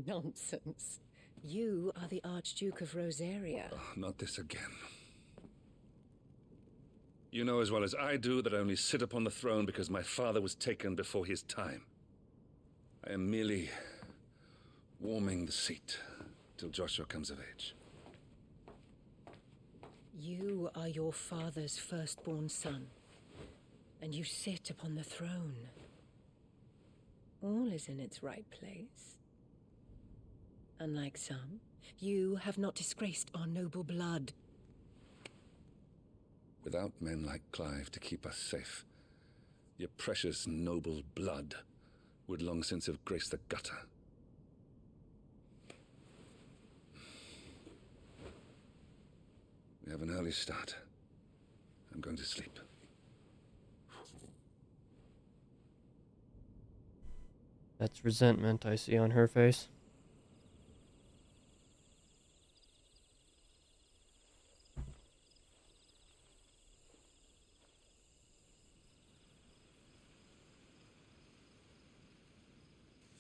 Nonsense. You are the Archduke of Rosaria. Oh, not this again. You know as well as I do that I only sit upon the throne because my father was taken before his time. I am merely warming the seat till Joshua comes of age. You are your father's firstborn son, and you sit upon the throne. All is in its right place. Unlike some, you have not disgraced our noble blood. Without men like Clive to keep us safe, your precious noble blood would long since have graced the gutter. We have an early start. I'm going to sleep. That's resentment I see on her face.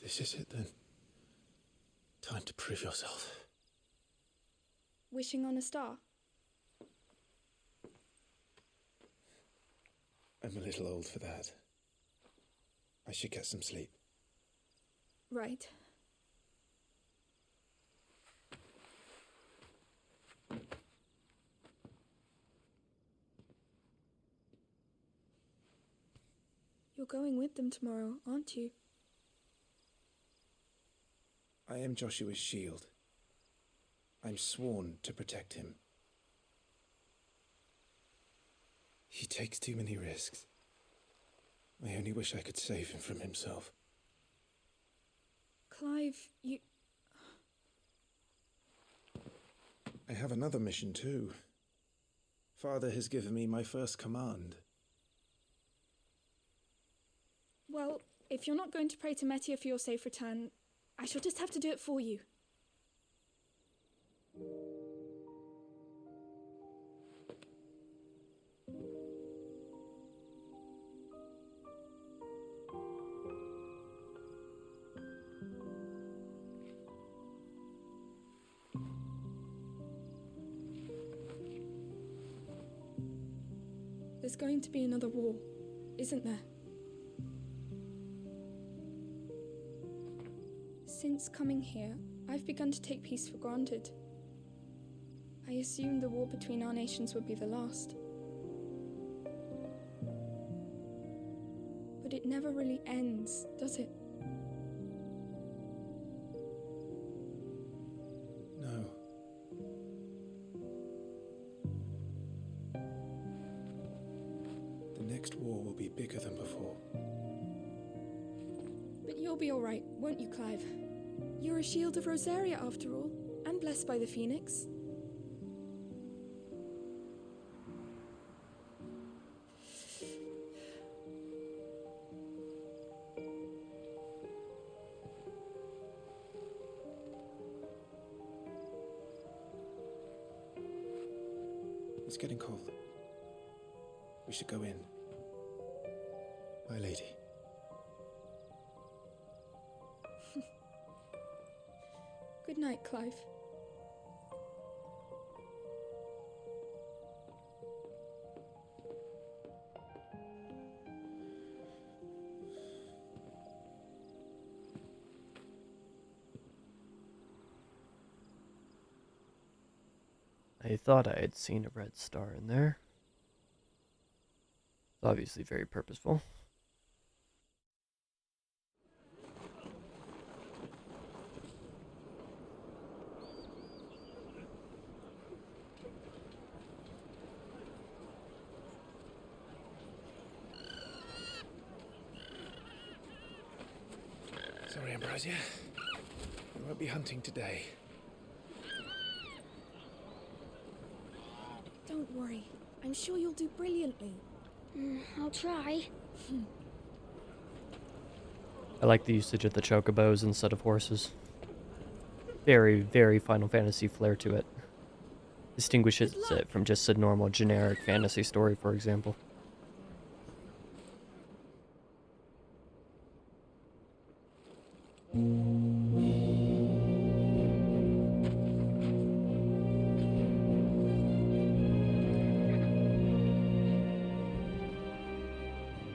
This is it then. Time to prove yourself. Wishing on a star? I'm a little old for that. I should get some sleep. Right. You're going with them tomorrow, aren't you? I am Joshua's shield. I'm sworn to protect him. He takes too many risks. I only wish I could save him from himself. Clive, you... I have another mission too. Father has given me my first command. Well, if you're not going to pray to Metia for your safe return, I shall just have to do it for you. There's going to be another war, isn't there? Since coming here, I've begun to take peace for granted. I assumed the war between our nations would be the last. But it never really ends, does it? No. The next war will be bigger than before. But you'll be all right, won't you, Clive? You're a shield of Rosaria, after all, and blessed by the Phoenix. It's getting cold. We should go in. My lady. Good night, Clive. I thought I had seen a red star in there. It's obviously very purposeful. Sorry, Ambrosia. We won't be hunting today. Don't worry. I'm sure you'll do brilliantly. I'll try. I like the usage of the chocobos instead of horses. Very, very Final Fantasy flair to it. Distinguishes it from just a normal generic fantasy story, for example.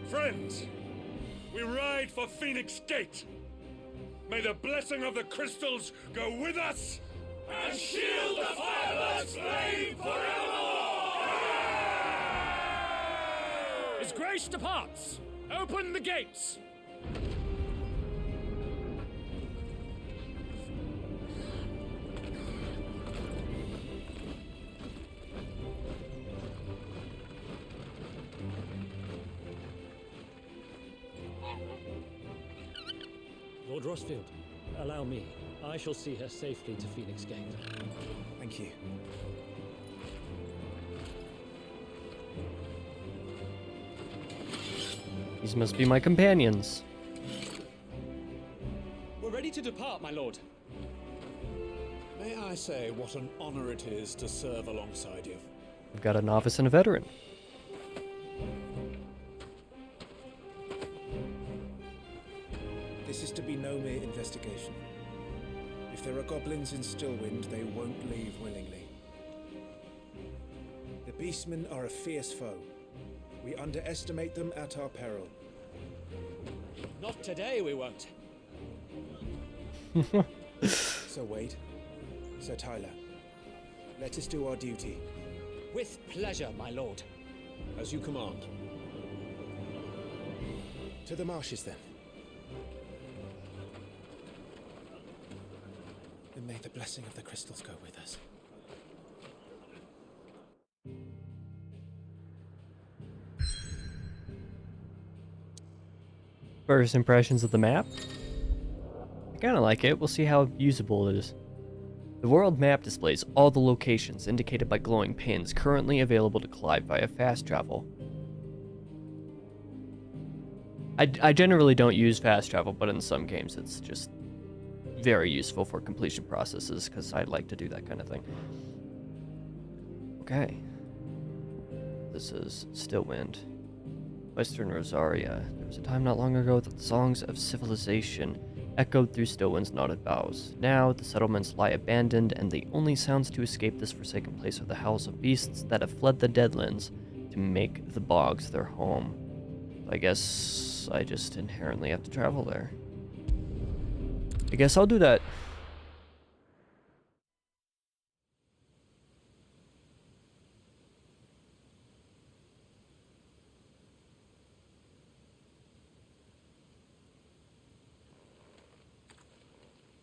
Friends, we ride for Phoenix Gate. May the blessing of the crystals go with us and shield the Firebird's flame forevermore! His Grace departs! Open the gates! Lord Rossfield, allow me. I shall see her safely to Phoenix Gate. Thank you. These must be my companions. We're ready to depart, my lord. May I say what an honor it is to serve alongside you? I've got a novice and a veteran. This is to be no mere investigation. If there are goblins in Stillwind, they won't leave willingly. The Beastmen are a fierce foe. We underestimate them at our peril. Not today, we won't. Sir Wade, Sir Tyler, let us do our duty. With pleasure, my lord. As you command. To the marshes, then. And may the blessing of the crystals go with us. First impressions of the map? I kinda like it. We'll see how usable it is. The world map displays all the locations indicated by glowing pins currently available to Clive via fast travel. I generally don't use fast travel, but in some games it's just very useful for completion processes because I like to do that kind of thing. Okay. This is Stillwind. Western Rosaria. There was a time not long ago that the songs of civilization echoed through Stillwind's knotted boughs. Now, the settlements lie abandoned, and the only sounds to escape this forsaken place are the howls of beasts that have fled the Deadlands to make the bogs their home. I guess I just inherently have to travel there. I guess I'll do that.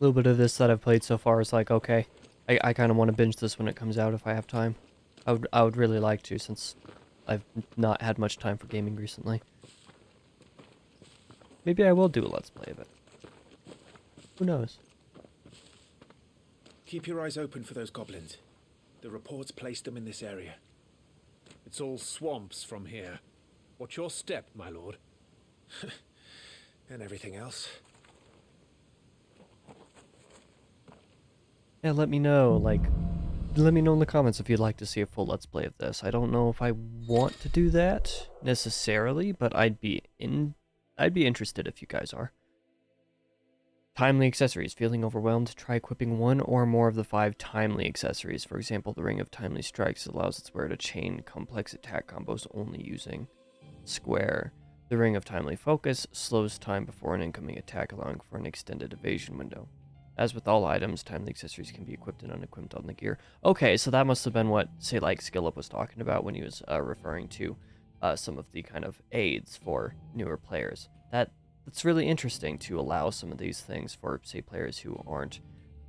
A little bit of this that I've played so far is like, okay, I kind of want to binge this when it comes out if I have time. I would really like to, since I've not had much time for gaming recently. Maybe I will do a Let's Play of it. Who knows? Keep your eyes open for those goblins. The reports place them in this area. It's all swamps from here. Watch your step, my lord. And everything else. Yeah, let me know, let me know in the comments if you'd like to see a full Let's Play of this. I don't know if I want to do that, necessarily, but I'd be interested if you guys are. Timely accessories. Feeling overwhelmed? Try equipping one or more of the 5 timely accessories. For example, the Ring of Timely Strikes allows its wearer to chain complex attack combos only using square. The Ring of Timely Focus slows time before an incoming attack, allowing for an extended evasion window. As with all items, timely accessories can be equipped and unequipped on the gear. Okay, so that must have been what, say, like, Skillup was talking about when he was referring to some of the kind of aids for newer players. That's really interesting to allow some of these things for, say, players who aren't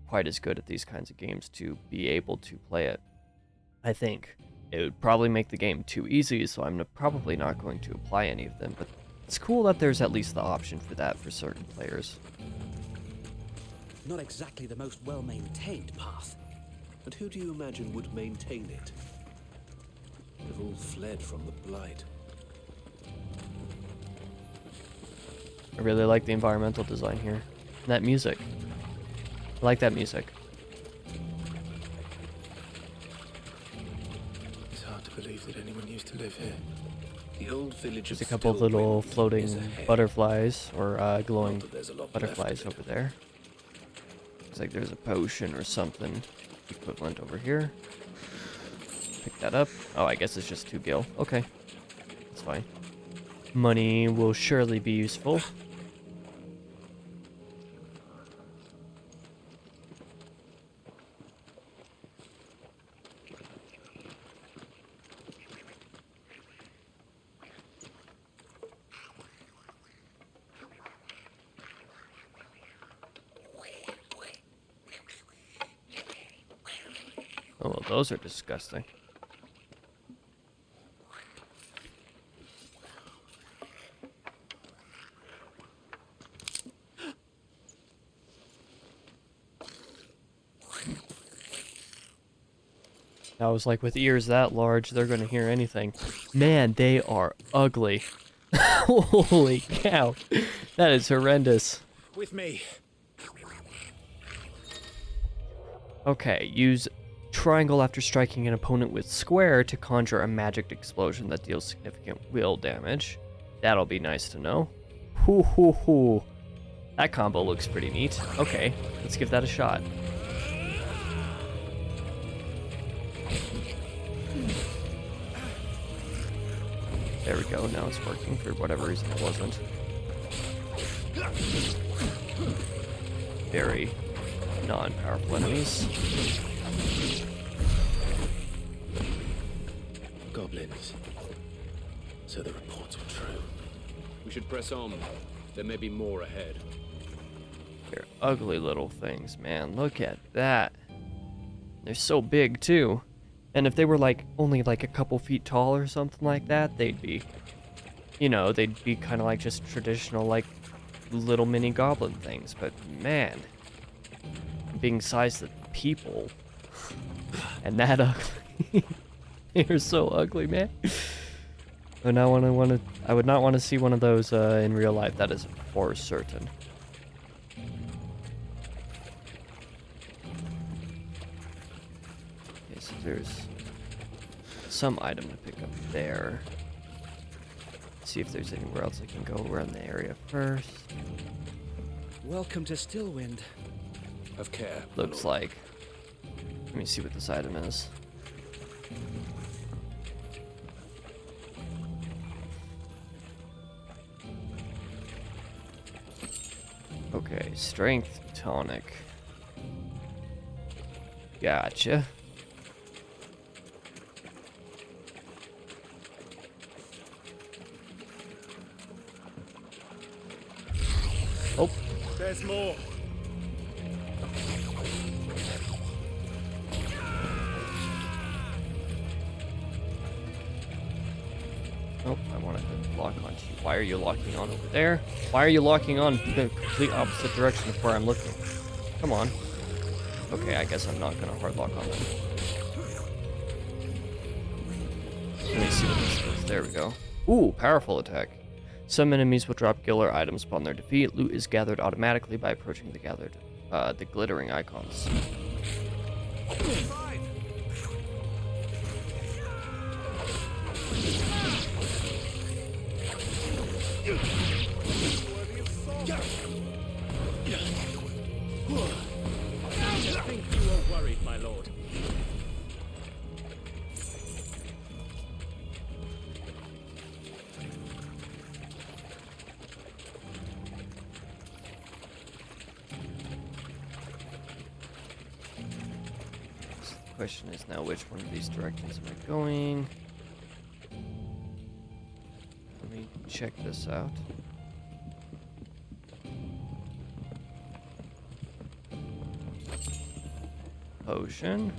quite as good at these kinds of games to be able to play it. I think it would probably make the game too easy, so I'm probably not going to apply any of them, but it's cool that there's at least the option for that for certain players. Not exactly the most well-maintained path. And who do you imagine would maintain it? They've all fled from the Blight. I really like the environmental design here. And that music. I like that music. It's hard to believe that anyone used to live here. The old village There's of a couple of little Stillwind floating is ahead. butterflies, or glowing Not that there's a lot butterflies left of over there. Looks like there's a potion or something equivalent over here. Pick that up. Oh, I guess it's just 2 gil. Okay. That's fine. Money will surely be useful. Oh, well, those are disgusting. I was like, with ears that large, they're gonna hear anything. Man, they are ugly. Holy cow. That is horrendous. With me. Okay, use triangle after striking an opponent with square to conjure a magic explosion that deals significant will damage. That'll be nice to know. Hoo hoo hoo. That combo looks pretty neat. Okay, let's give that a shot. There we go, now it's working. For whatever reason it wasn't. Very non-powerful enemies. Goblins. So the reports were true. We should press on. There may be more ahead. They're ugly little things, man. Look at that. They're so big, too. And if they were, like, only, like, a couple feet tall or something like that, they'd be, you know, they'd be kind of like just traditional, like, little mini goblin things. But, man, being sized to people and that ugly. They're so ugly, man. I would not want to see one of those in real life. That is for certain. Okay, so there's some item to pick up there. See if there's anywhere else I can go around the area first. Welcome to Stillwind. Have care. Looks like. Let me see what this item is. Okay, strength tonic. Gotcha. Oh. There's more. Oh, I wanted to lock onto you. Why are you locking on over there? Why are you locking on the complete opposite direction of where I'm looking? Come on. Okay, I guess I'm not gonna hard lock on them. Let me see what this does. There we go. Ooh, powerful attack. Some enemies will drop gil or items upon their defeat. Loot is gathered automatically by approaching the glittering icons. question is now which one of these directions am I going? Let me check this out. Potion.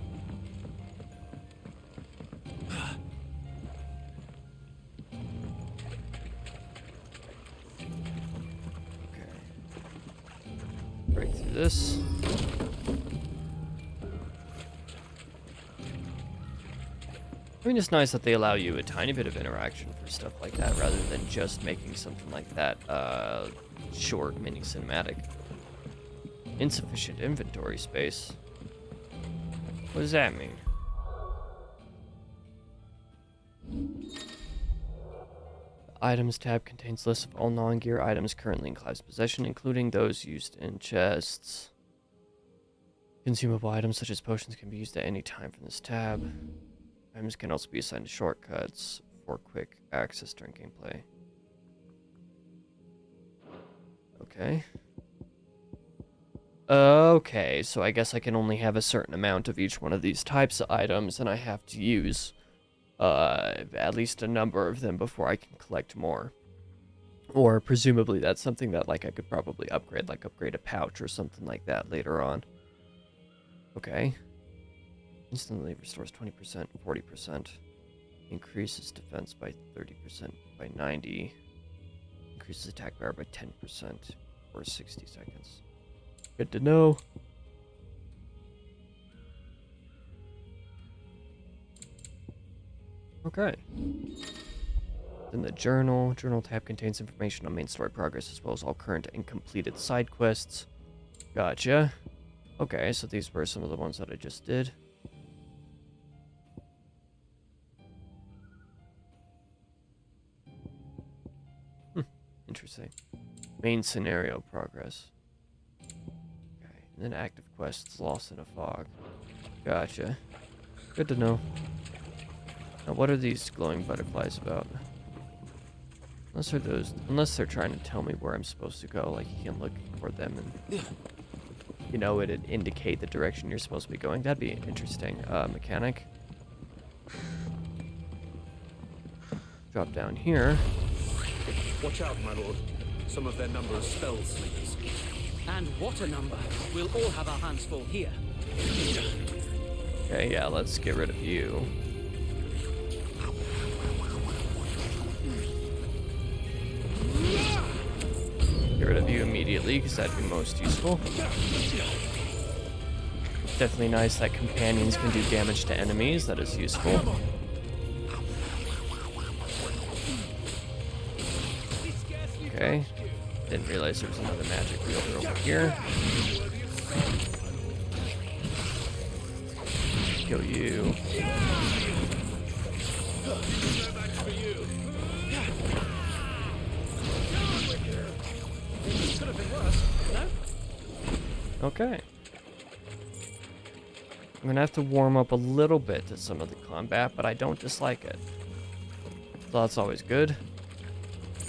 Break through this. I mean, it's nice that they allow you a tiny bit of interaction for stuff like that, rather than just making something like that short mini cinematic. Insufficient inventory space. What does that mean? Items tab contains lists of all non-gear items currently in Clive's possession, including those used in chests. Consumable items such as potions can be used at any time from this tab. Items can also be assigned to shortcuts for quick access during gameplay. Okay. Okay, so I guess I can only have a certain amount of each one of these types of items, and I have to use at least a number of them before I can collect more. Or presumably that's something that like I could probably upgrade, like upgrade a pouch or something like that later on. Okay. Instantly restores 20%, 40%. Increases defense by 30% by 90. Increases attack power by 10% for 60 seconds. Good to know. Okay. Then the journal. Journal tab contains information on main story progress as well as all current and completed side quests. Gotcha. Okay, so these were some of the ones that I just did. Interesting. Main scenario progress. Okay, and then active quests lost in a fog. Gotcha. Good to know. Now, what are these glowing butterflies about? Unless they're trying to tell me where I'm supposed to go, like you can look for them and, you know, it'd indicate the direction you're supposed to be going. That'd be an interesting mechanic. Drop down here. Watch out, my lord. Some of their number are spell slingers. And what a number. We'll all have our hands full here. Okay, yeah, let's get rid of you. Get rid of you immediately, because that'd be most useful. Definitely nice that companions can do damage to enemies. That is useful. Okay. Didn't realize there was another magic wielder over here. Kill you. Okay. I'm gonna have to warm up a little bit to some of the combat, but I don't dislike it. So that's always good.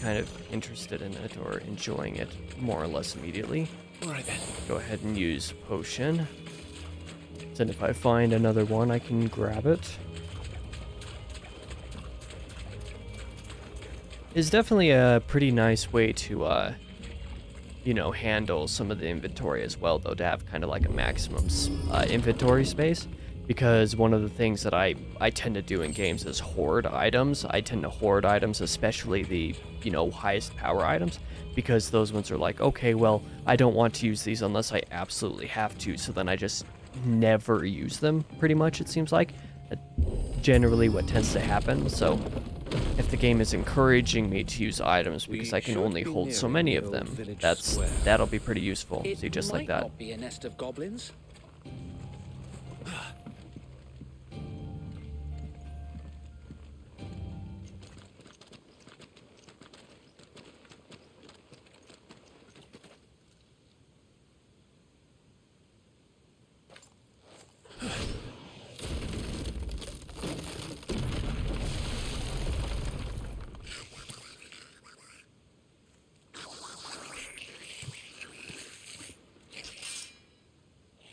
Kind of interested in it or enjoying it more or less immediately. Alright then. Go ahead and use potion. Then if I find another one, I can grab it. It's definitely a pretty nice way to, you know, handle some of the inventory as well, though, to have kind of like a maximum inventory space. Because one of the things that I tend to do in games is hoard items. I tend to hoard items, especially the, you know, highest power items, because those ones are like, okay, well, I don't want to use these unless I absolutely have to, so then I just never use them, pretty much, it seems like. That's generally what tends to happen, so if the game is encouraging me to use items because I can only hold so many of them, that'll be pretty useful. See, just like that. It might not be a nest of goblins.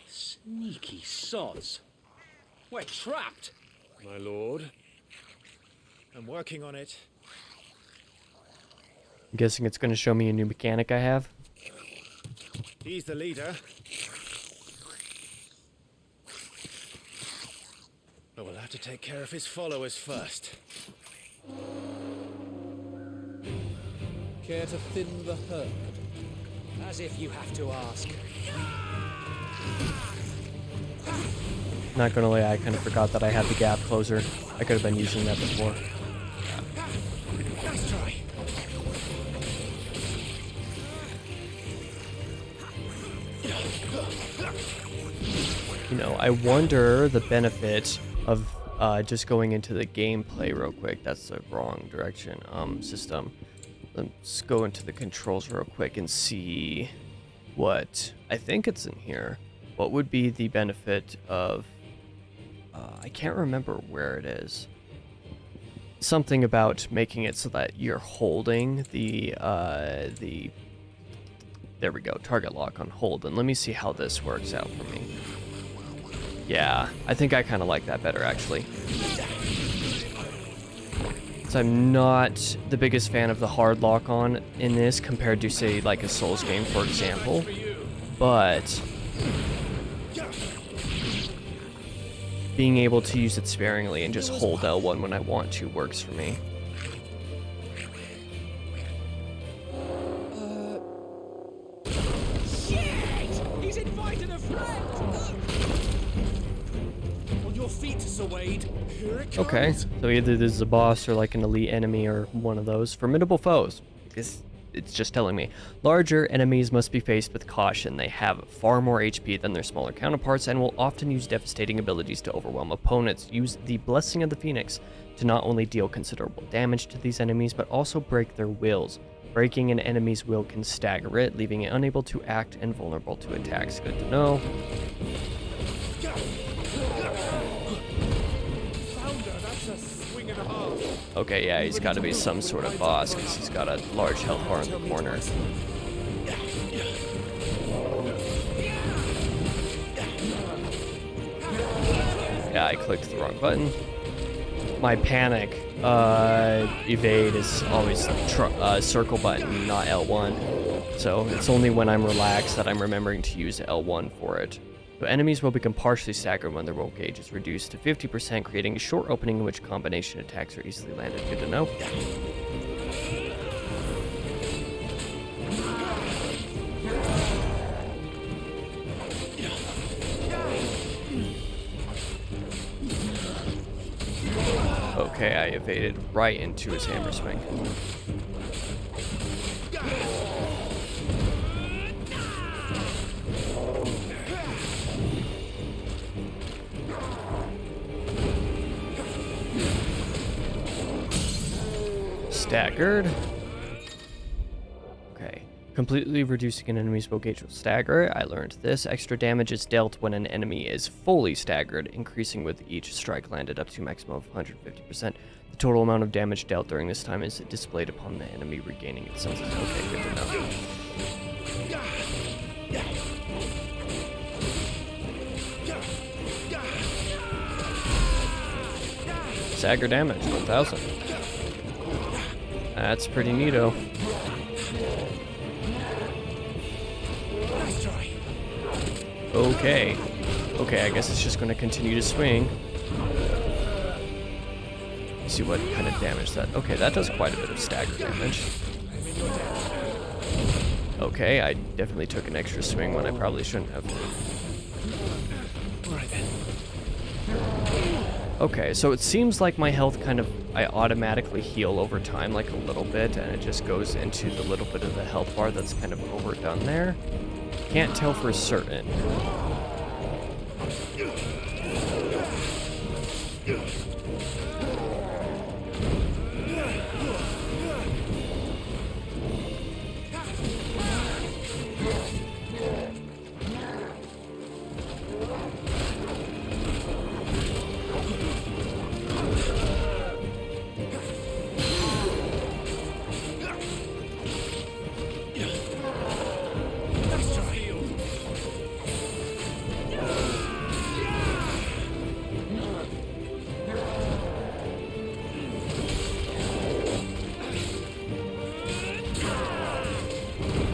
Sneaky sods. We're trapped. My lord. I'm working on it. I'm guessing it's going to show me a new mechanic I have. He's the leader. But we'll have to take care of his followers first. Care to thin the herd? As if you have to ask. Not gonna lie, I kind of forgot that I had the gap closer. I could have been using that before. Nice try. You know, I wonder the benefit of just going into the gameplay real quick. That's the wrong direction. System. Let's go into the controls real quick and see what I think it's in here. What would be the benefit of? I can't remember where it is. Something about making it so that you're holding the there we go, target lock on Holden. Let me see how this works out for me. Yeah, I think I kind of like that better actually. So I'm not the biggest fan of the hard lock on in this compared to say like a Souls game, for example, but being able to use it sparingly and just hold L1 when I want to works for me. Shit! He's invited a friend! On your feet, Sir Wade. Here it comes. Okay, so either this is a boss or like an elite enemy or one of those. Formidable foes. It's just telling me. Larger enemies must be faced with caution. They have far more HP than their smaller counterparts and will often use devastating abilities to overwhelm opponents. Use the Blessing of the Phoenix to not only deal considerable damage to these enemies, but also break their wills. Breaking an enemy's will can stagger it, leaving it unable to act and vulnerable to attacks. Good to know. Okay, yeah, he's got to be some sort of boss because he's got a large health bar in the corner. Yeah, I clicked the wrong button. My panic evade is always circle button, not L1. So it's only when I'm relaxed that I'm remembering to use L1 for it. So enemies will become partially staggered when their will gauge is reduced to 50%, creating a short opening in which combination attacks are easily landed. Good to know. Okay, I evaded right into his hammer swing. Staggered. Okay. Completely reducing an enemy's will gauge will stagger. I learned this. Extra damage is dealt when an enemy is fully staggered, increasing with each strike landed up to a maximum of 150%. The total amount of damage dealt during this time is displayed upon the enemy regaining its senses. Okay, good to know. Stagger damage, 1,000. That's pretty neato. Okay. Okay, I guess it's just going to continue to swing. Let's see what kind of damage that... Okay, that does quite a bit of stagger damage. Okay, I definitely took an extra swing when I probably shouldn't have. All right then. Okay, so it seems like my health kind of, I automatically heal over time like a little bit, and it just goes into the little bit of the health bar that's kind of overdone there. Can't tell for certain.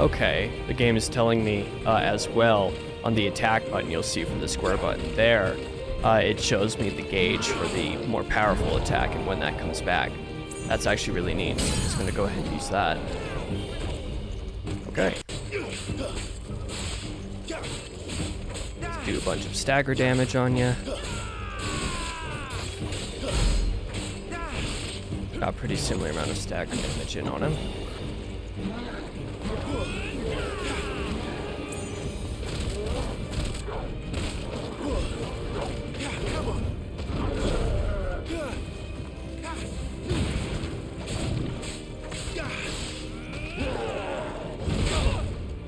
Okay, the game is telling me as well on the attack button, you'll see from the square button there, it shows me the gauge for the more powerful attack and when that comes back. That's actually really neat. I'm just gonna go ahead and use that. Okay. Let's do a bunch of stagger damage on you. Got a pretty similar amount of stagger damage in on him.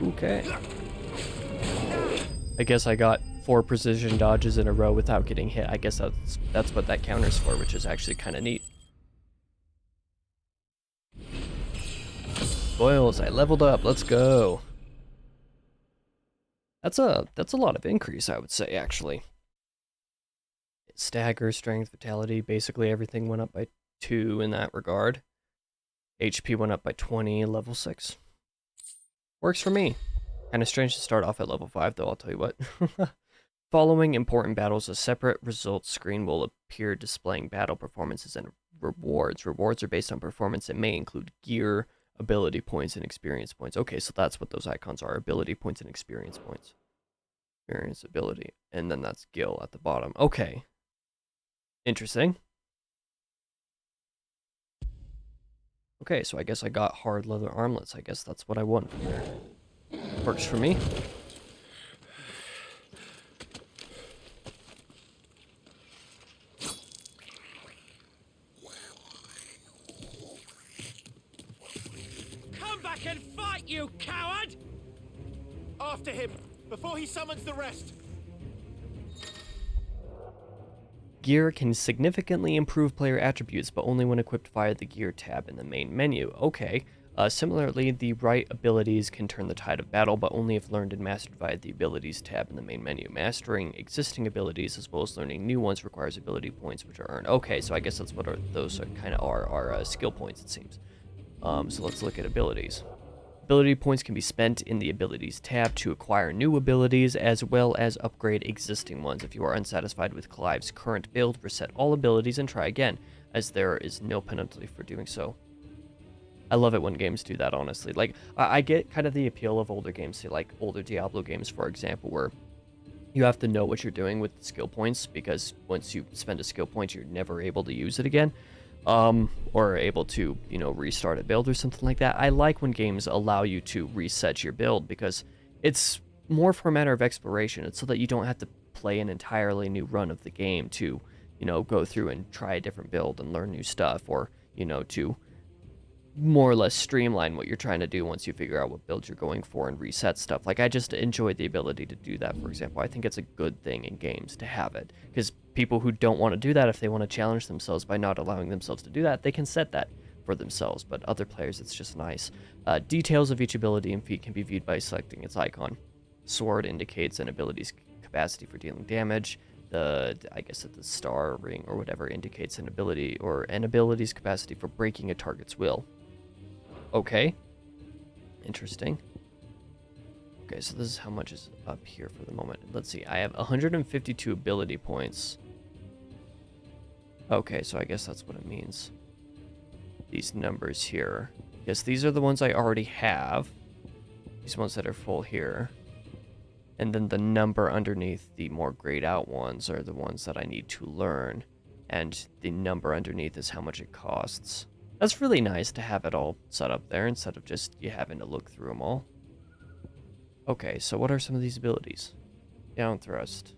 Okay. I guess I got 4 precision dodges in a row without getting hit. I guess that's what that counters for, which is actually kind of neat. Spoils, I leveled up. Let's go. That's a lot of increase, I would say, actually. Stagger, strength, vitality, basically everything went up by 2 in that regard. HP went up by 20, level 6. Works for me. Kind of strange to start off at level 5, though, I'll tell you what. Following important battles, a separate results screen will appear displaying battle performances and rewards. Rewards are based on performance and may include gear, ability points, and experience points. Okay, so that's what those icons are, ability points and experience points. Experience, ability, and then that's Gil at the bottom. Okay. Interesting. Okay, so I guess I got hard leather armlets. I guess that's what I want. Works for me. Come back and fight, you coward! After him, before he summons the rest. Gear can significantly improve player attributes, but only when equipped via the Gear tab in the main menu. Okay. Similarly, the right abilities can turn the tide of battle, but only if learned and mastered via the Abilities tab in the main menu. Mastering existing abilities as well as learning new ones requires ability points, which are earned. Okay, so I guess that's what those kind of are skill points, it seems. So let's look at abilities. Ability points can be spent in the Abilities tab to acquire new abilities, as well as upgrade existing ones. If you are unsatisfied with Clive's current build, reset all abilities and try again, as there is no penalty for doing so. I love it when games do that, honestly. Like, I get kind of the appeal of older games, say like older Diablo games, for example, where you have to know what you're doing with the skill points, because once you spend a skill point, you're never able to use it again. Or able to, you know, restart a build or something like that. I like when games allow you to reset your build, because it's more for a matter of exploration. It's so that you don't have to play an entirely new run of the game to, you know, go through and try a different build and learn new stuff, or, you know, to more or less streamline what you're trying to do once you figure out what build you're going for and reset stuff. Like, I just enjoy the ability to do that, for example. I think it's a good thing in games to have it, because people who don't want to do that, if they want to challenge themselves by not allowing themselves to do that, they can set that for themselves, but other players, it's just nice. Details of each ability and feat can be viewed by selecting its icon. Sword indicates an ability's capacity for dealing damage. I guess that the star ring or whatever indicates an ability or an ability's capacity for breaking a target's will. Okay. Interesting. Okay, so this is how much is up here for the moment. Let's see. I have 152 ability points. Okay, so I guess that's what it means. These numbers here. Yes, these are the ones I already have. These ones that are full here. And then the number underneath the more grayed out ones are the ones that I need to learn. And the number underneath is how much it costs. That's really nice to have it all set up there instead of just you having to look through them all. Okay, so what are some of these abilities? Down thrust.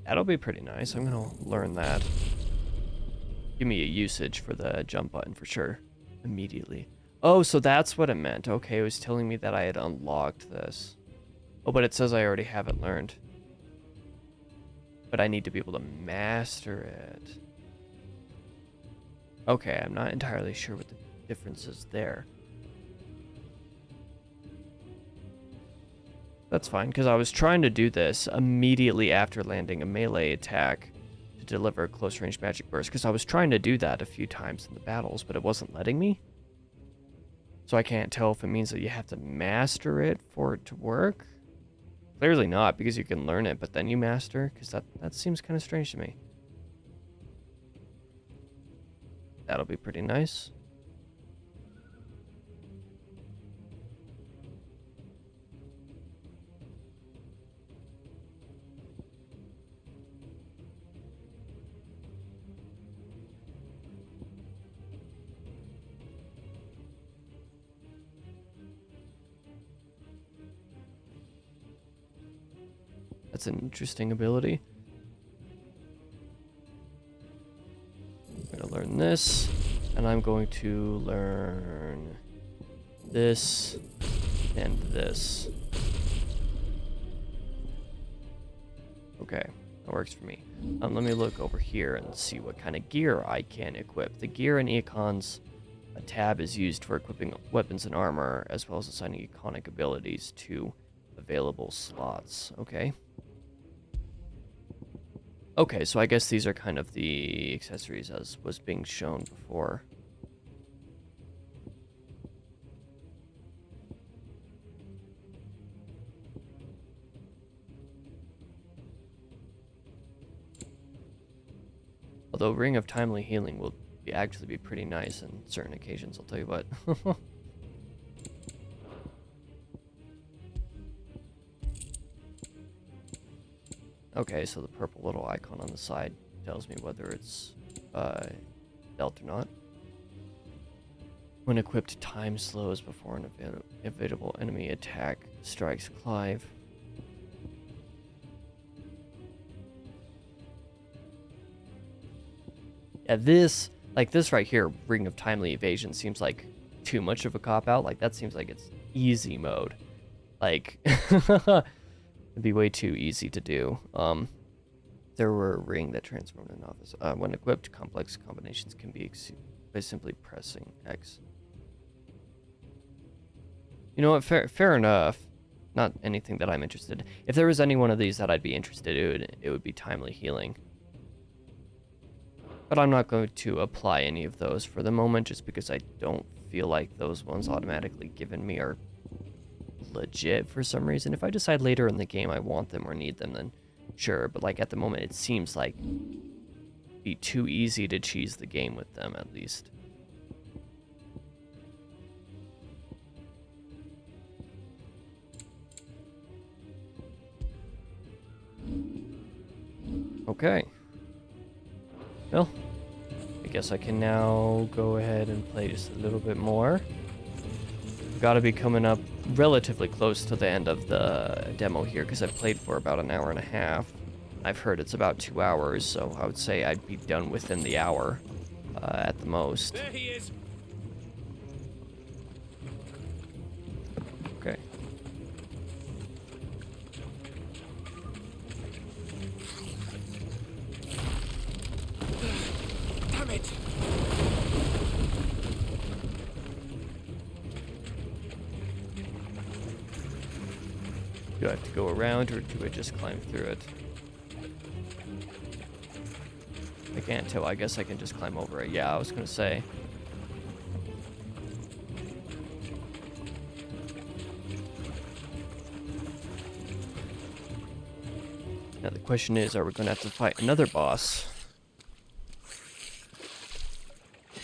That'll be pretty nice. I'm gonna learn that. Give me a usage for the jump button for sure. Immediately. Oh, so that's what it meant. Okay, it was telling me that I had unlocked this. Oh, but it says I already have it learned. But I need to be able to master it. Okay, I'm not entirely sure what the difference is there. That's fine, because I was trying to do this immediately after landing a melee attack to deliver close range magic burst, because I was trying to do that a few times in the battles, but it wasn't letting me. So I can't tell if it means that you have to master it for it to work. Clearly not, because you can learn it, but then you master, because that seems kind of strange to me. That'll be pretty nice. That's an interesting ability. I'm going to learn this, and I'm going to learn this and this. Okay, that works for me. Let me look over here and see what kind of gear I can equip. The gear in Econs, a tab is used for equipping weapons and armor, as well as assigning iconic abilities to available slots. Okay. Okay, so I guess these are kind of the accessories as was being shown before. Although Ring of Timely Healing will actually be pretty nice on certain occasions, I'll tell you what. Okay, so the purple little icon on the side tells me whether it's dealt or not. When equipped, time slows before an evitable enemy attack strikes Clive. Yeah, this right here, Ring of Timely Evasion, seems like too much of a cop-out. Like, that seems like it's easy mode. Like, it'd be way too easy to do. There were a ring that transformed an office. When equipped, complex combinations can be by simply pressing X. You know what? Fair enough. Not anything that I'm interested in. If there was any one of these that I'd be interested in, it would be Timely Healing. But I'm not going to apply any of those for the moment, just because I don't feel like those ones automatically given me are legit for some reason. If I decide later in the game I want them or need them, then sure. But like at the moment, it seems like it'd be too easy to cheese the game with them, at least. Okay. Well, I guess I can now go ahead and play just a little bit more. We've got to be coming up relatively close to the end of the demo here, because I've played for about an hour and a half. I've heard it's about 2 hours, so I would say I'd be done within the hour at the most. There he is. Okay. Damn it! Do I have to go around, or do I just climb through it? I can't tell. I guess I can just climb over it. Yeah, I was gonna say. Now the question is, are we gonna have to fight another boss?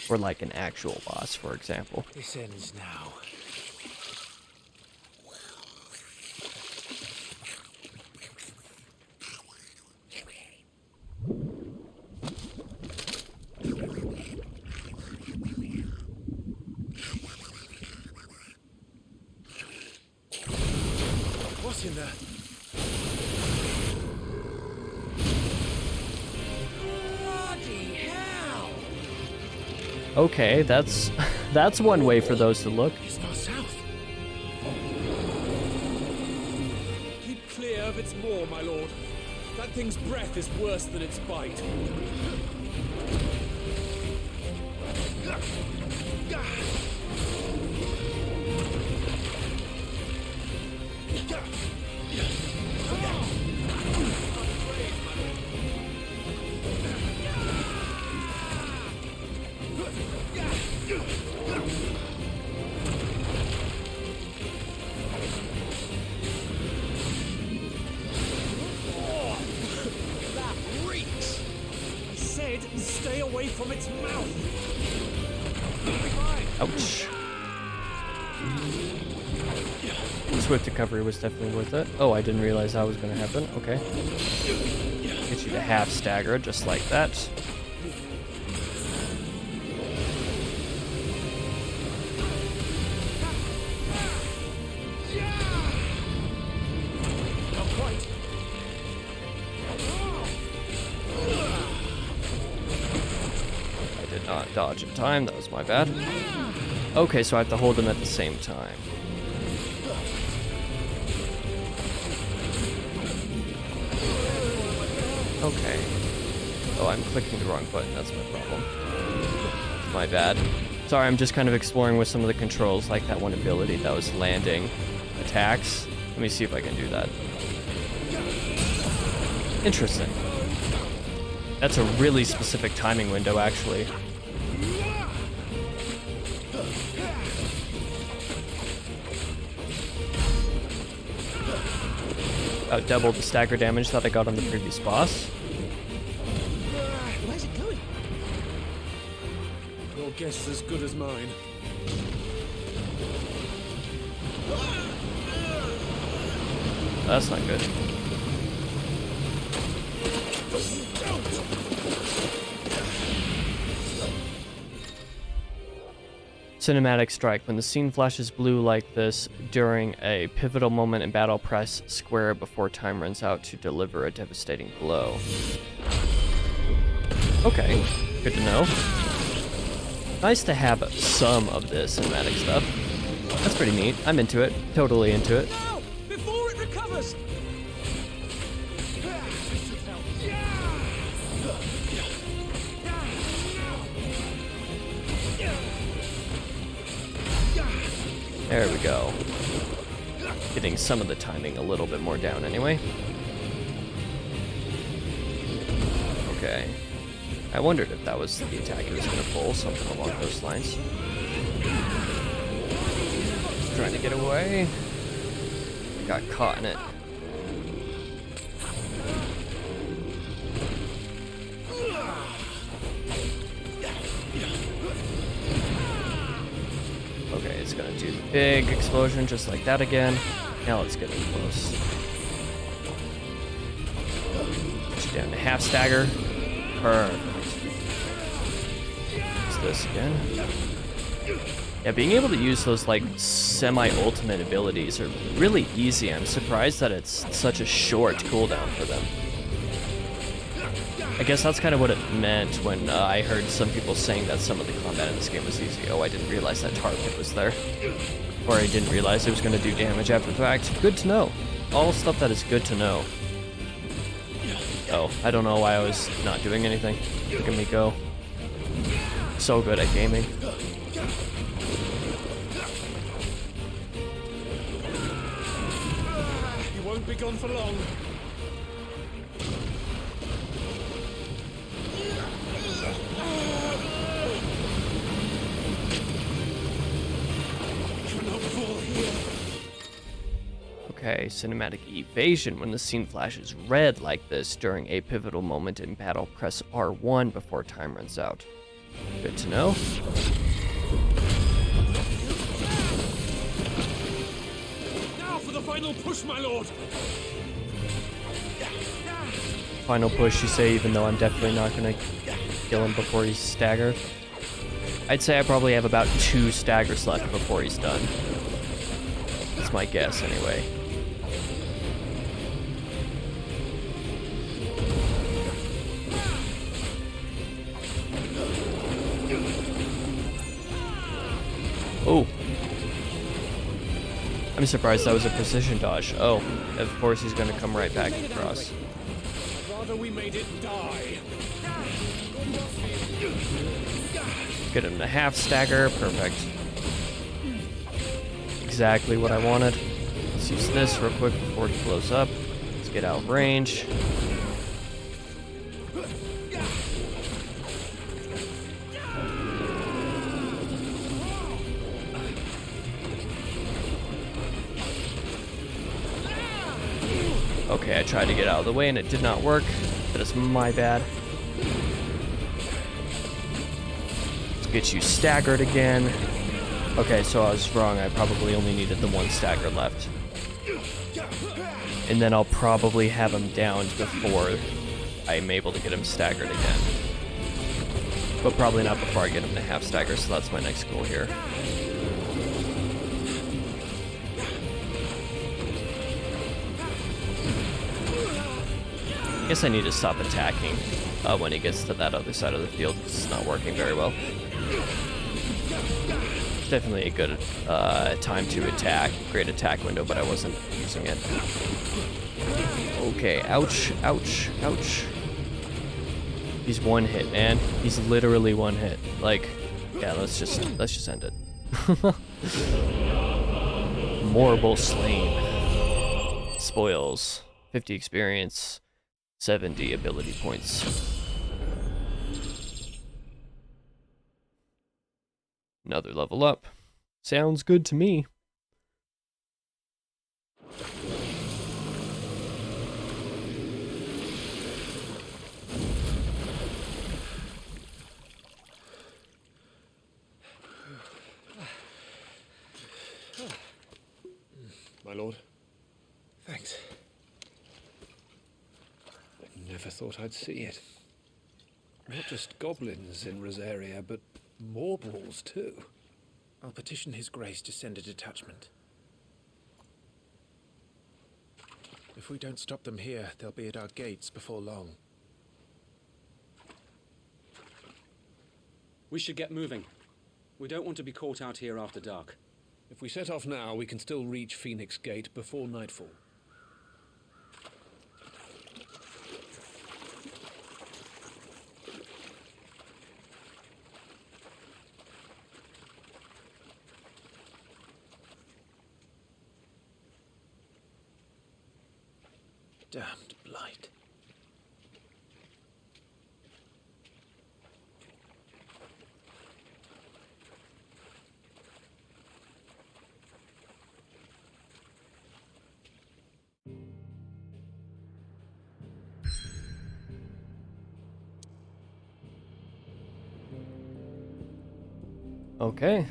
Or like an actual boss, for example. This ends now. What's in there? Bloody hell! Okay, that's one way for those to look. It's far south. Keep clear of its maw, my lord. That thing's breath is worse than its bite. from its mouth. Ouch. Swift recovery was definitely worth it. Oh, I didn't realize that was going to happen. Okay. Get you to half stagger, just like that. I did not dodge in time, that was my bad. Okay, so I have to hold them at the same time. Okay. Oh, I'm clicking the wrong button, that's my problem. My bad. Sorry, I'm just kind of exploring with some of the controls, like that one ability that was landing attacks. Let me see if I can do that. Interesting. That's a really specific timing window, actually. About double the stagger damage that I got on the previous boss. Where's it going? Your guess is as good as mine. That's not good. Cinematic strike. When the scene flashes blue like this during a pivotal moment in battle, press square before time runs out to deliver a devastating blow. Okay, good to know. Nice to have some of this cinematic stuff. That's pretty neat. I'm into it. Totally into it. Now, before it recovers. There we go. Getting some of the timing a little bit more down anyway. Okay. I wondered if that was the attack he was going to pull, something along those lines. Trying to get away. Got caught in it. Okay, it's gonna do the big explosion just like that again. Now let's get in close. Get you down to half stagger. Perfect. Use this again. Yeah, being able to use those like semi-ultimate abilities are really easy. I'm surprised that it's such a short cooldown for them. I guess that's kind of what it meant when I heard some people saying that some of the combat in this game was easy. Oh, I didn't realize that tar pit was there. Or I didn't realize it was going to do damage after the fact. Good to know. All stuff that is good to know. Oh, I don't know why I was not doing anything. Look at me go. So good at gaming. You won't be gone for long. Okay, cinematic evasion. When the scene flashes red like this during a pivotal moment in battle, press R1 before time runs out. Good to know. Now for the final push, my lord. Final push, you say, even though I'm definitely not going to kill him before he's staggered. I'd say I probably have about 2 staggers left before he's done. That's my guess, anyway. Oh. I'm surprised that was a precision dodge. Oh, of course he's going to come right back across. Rather we made it die. Get him to half stagger. Perfect. Exactly what I wanted. Let's use this real quick before he blows up. Let's get out of range. Okay, I tried to get out of the way and it did not work. That is my bad. Get you staggered again. Okay, so I was wrong. I probably only needed the one stagger left. And then I'll probably have him downed before I'm able to get him staggered again. But probably not before I get him to half stagger, so that's my next goal here. I guess I need to stop attacking when he gets to that other side of the field. It's not working very well. It's definitely a good time to attack. Great attack window, but I wasn't using it. Okay, ouch, ouch, ouch. He's one hit, man. He's literally one hit. Like, yeah, let's just end it. Mortal slain. Spoils. 50 experience. 70 ability points. Another level up. Sounds good to me. My lord. Thanks. I never thought I'd see it. Not just goblins in Rosaria, but morbals too. I'll petition His Grace to send a detachment. If we don't stop them here, they'll be at our gates before long. We should get moving. We don't want to be caught out here after dark. If we set off now, we can still reach Phoenix Gate before nightfall. Damned blight. Okay,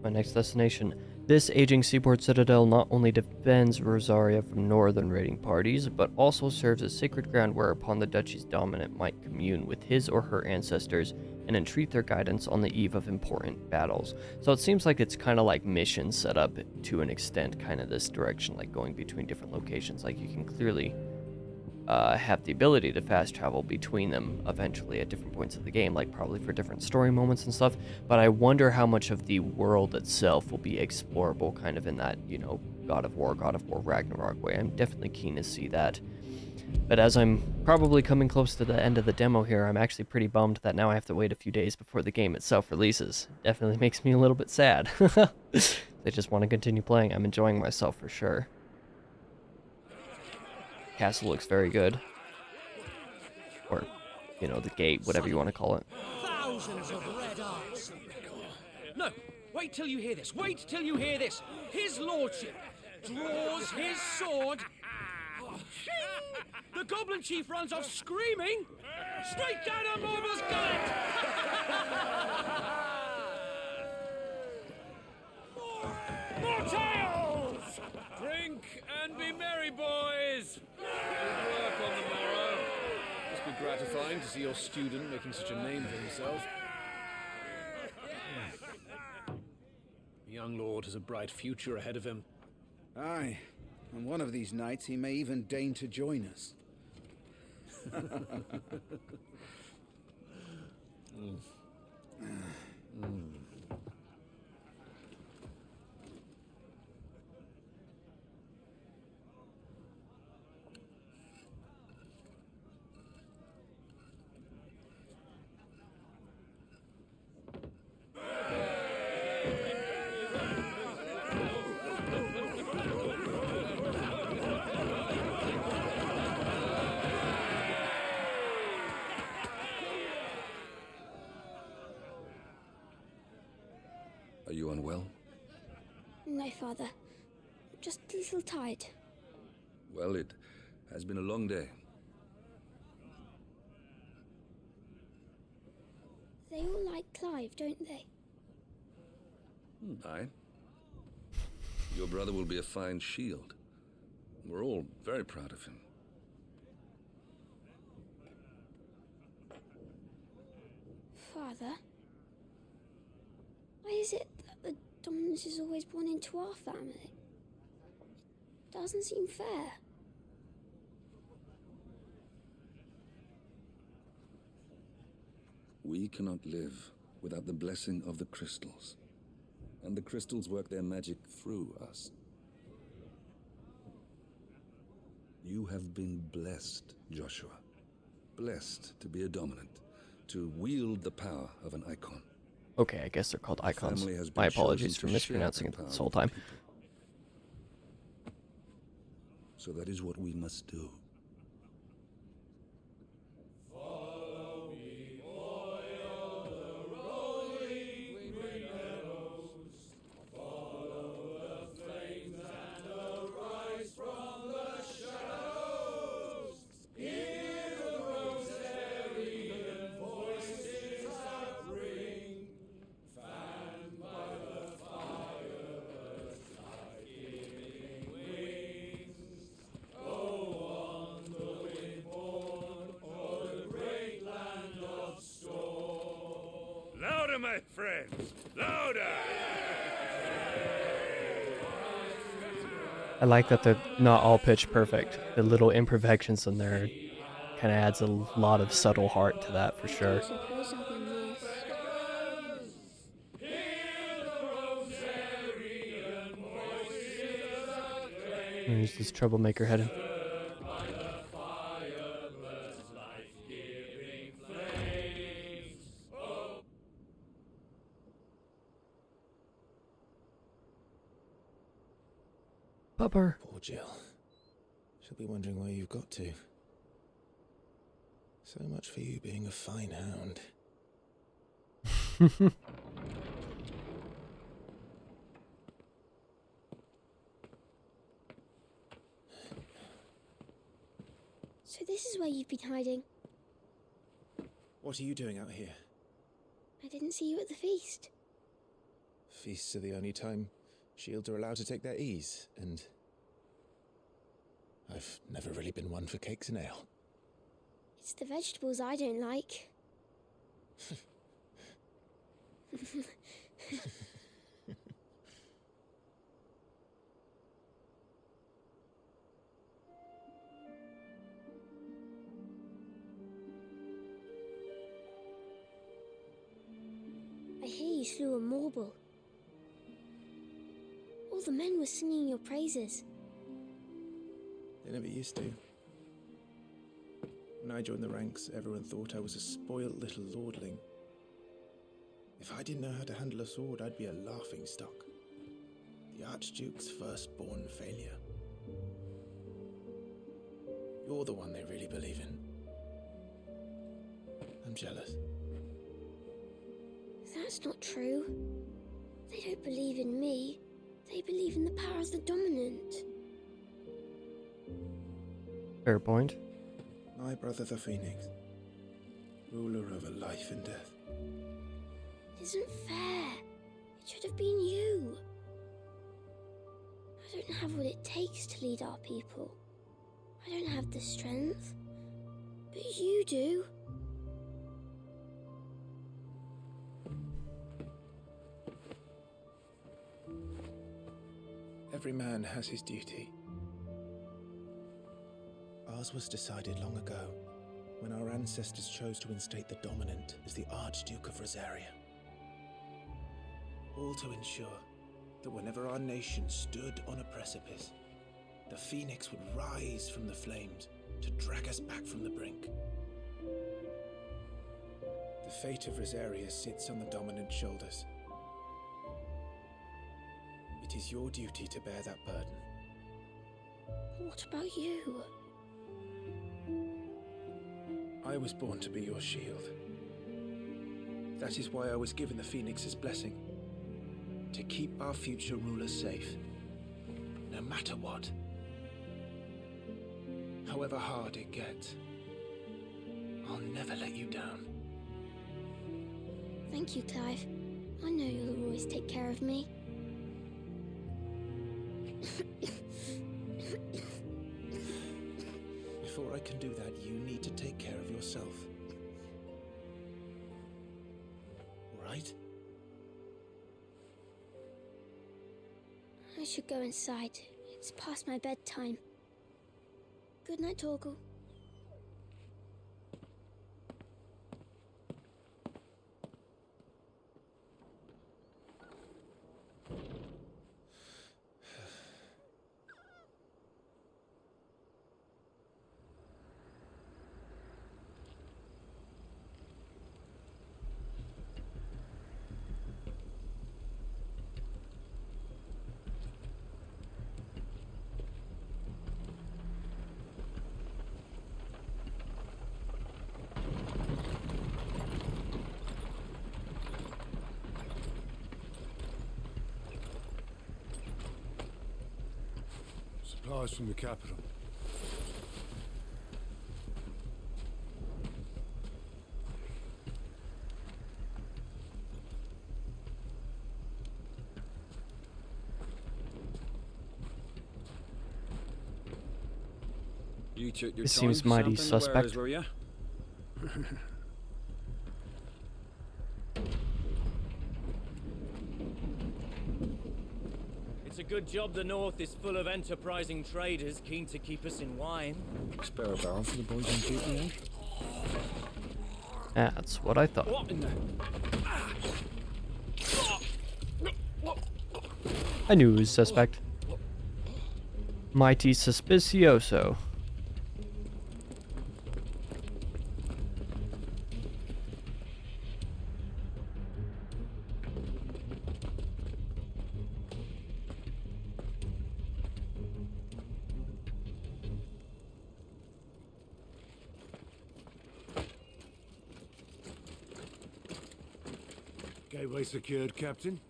my next destination. This aging seaport citadel not only defends Rosaria from northern raiding parties, but also serves as sacred ground whereupon the duchy's dominant might commune with his or her ancestors and entreat their guidance on the eve of important battles. So it seems like it's kind of like mission set up to an extent, kind of this direction, like going between different locations. Like you can clearly have the ability to fast travel between them eventually at different points of the game, like probably for different story moments and stuff. But I wonder how much of the world itself will be explorable kind of in that, you know, God of War Ragnarok way. I'm definitely keen to see that. But as I'm probably coming close to the end of the demo here, I'm actually pretty bummed that now I have to wait a few days before the game itself releases. Definitely makes me a little bit sad. I just want to continue playing. I'm enjoying myself for sure. Castle looks very good. Or, you know, the gate, whatever you want to call it. Thousands of red eyes. No, wait till you hear this. Wait till you hear this. His lordship draws his sword. The goblin chief runs off screaming. Straight down a Morbal's gullet. More tales! Drink and be merry, boys! Good work on the morrow. Must be gratifying to see your student making such a name for himself. The young lord has a bright future ahead of him. Aye, and one of these nights he may even deign to join us. Are you unwell? No, Father. Just a little tired. Well, it has been a long day. They all like Clive, don't they? Aye. Your brother will be a fine shield. We're all very proud of him. Father, why is it that the dominance is always born into our family? It doesn't seem fair. We cannot live without the blessing of the crystals. And the crystals work their magic through us. You have been blessed, Joshua. Blessed to be a dominant, to wield the power of an icon. Okay, I guess they're called icons. Family has been My apologies chosen for to mispronouncing share it that this power whole with the time. people. So that is what we must do. Louder, my friends! Louder! I like that they're not all pitch perfect. The little imperfections in there kind of adds a lot of subtle heart to that for sure. I suppose I'll be missed. Where's this troublemaker headed? Pupper. Poor Jill. She'll be wondering where you've got to. So much for you being a fine hound. So this is where you've been hiding. What are you doing out here? I didn't see you at the feast. Feasts are the only time shields are allowed to take their ease, and I've never really been one for cakes and ale. It's the vegetables I don't like. I hear you slew a Morble. All the men were singing your praises. They never used to. When I joined the ranks, everyone thought I was a spoilt little lordling. If I didn't know how to handle a sword, I'd be a laughingstock. The Archduke's firstborn failure. You're the one they really believe in. I'm jealous. That's not true. They don't believe in me. They believe in the power of the dominant. Fair point. My brother the Phoenix, ruler over life and death. It isn't fair. It should have been you. I don't have what it takes to lead our people. I don't have the strength. But you do. Every man has his duty. Ours was decided long ago, when our ancestors chose to instate the dominant as the Archduke of Rosaria. All to ensure that whenever our nation stood on a precipice, the Phoenix would rise from the flames to drag us back from the brink. The fate of Rosaria sits on the dominant's shoulders. It is your duty to bear that burden. What about you? I was born to be your shield. That is why I was given the Phoenix's blessing. To keep our future rulers safe. No matter what. However hard it gets. I'll never let you down. Thank you, Clive. I know you'll always take care of me. Before I can do that, you need to take care of yourself. Right? I should go inside. It's past my bedtime. Good night, Torgal. Supplies from the capital. You took your This time, seems mighty Samson, suspect. were ya? It's a good job the North is full of enterprising traders keen to keep us in wine. Spare a barrel for the boys on duty, eh? That's what I thought. What in the... I knew it was suspect. Mighty suspicioso. Gateway secured, Captain.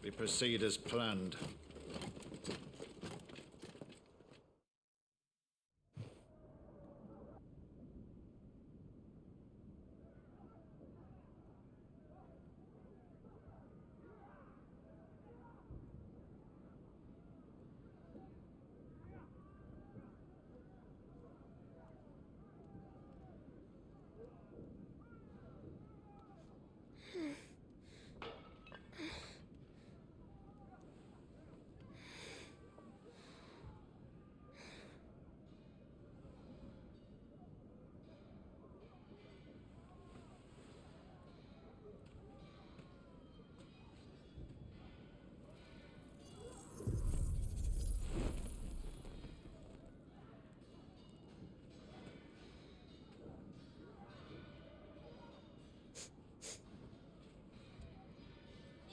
We proceed as planned.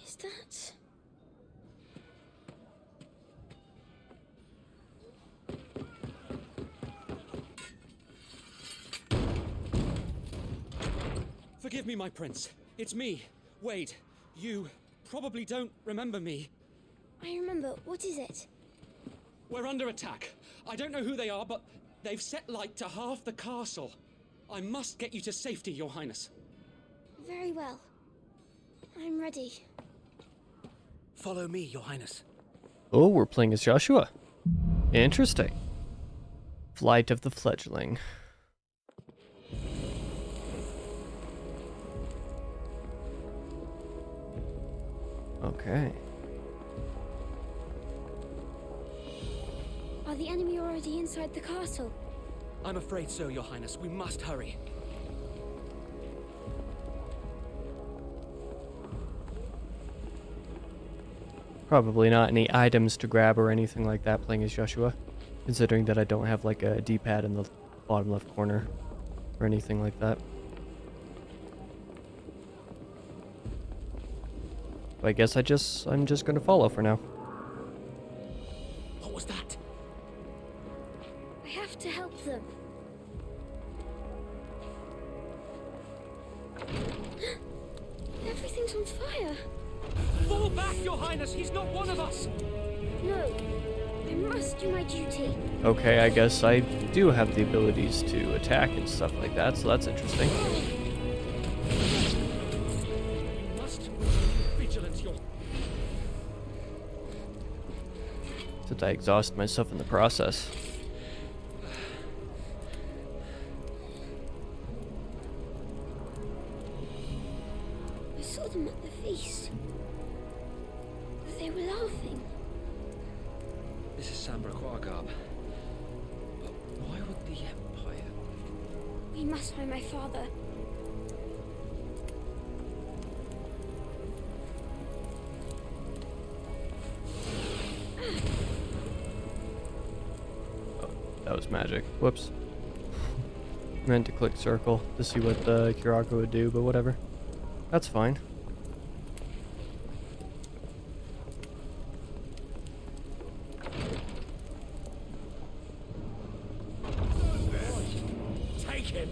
Is that... Forgive me, my prince. It's me, Wade. You probably don't remember me. I remember. What is it? We're under attack. I don't know who they are, but they've set light to half the castle. I must get you to safety, Your Highness. Very well. I'm ready. Follow me, Your Highness. Oh, we're playing as Joshua. Interesting. Flight of the Fledgling. Okay. Are the enemy already inside the castle? I'm afraid so, Your Highness. We must hurry. Probably not any items to grab or anything like that playing as Joshua, considering that I don't have like a D-pad in the bottom left corner or anything like that. But I guess I'm just gonna follow for now. What was that? I have to help them. Everything's on fire. Fall back, Your Highness! He's not one of us! No, I must do my duty. Okay, I guess I do have the abilities to attack and stuff like that, so that's interesting. Since I exhaust myself in the process. I saw them at the feast. They were laughing. This is Sambra Quagab. But why would the Empire? We must find my father. Oh, that was magic. Whoops. Meant to click circle to see what the Kuraka would do, but whatever. That's fine. Take him!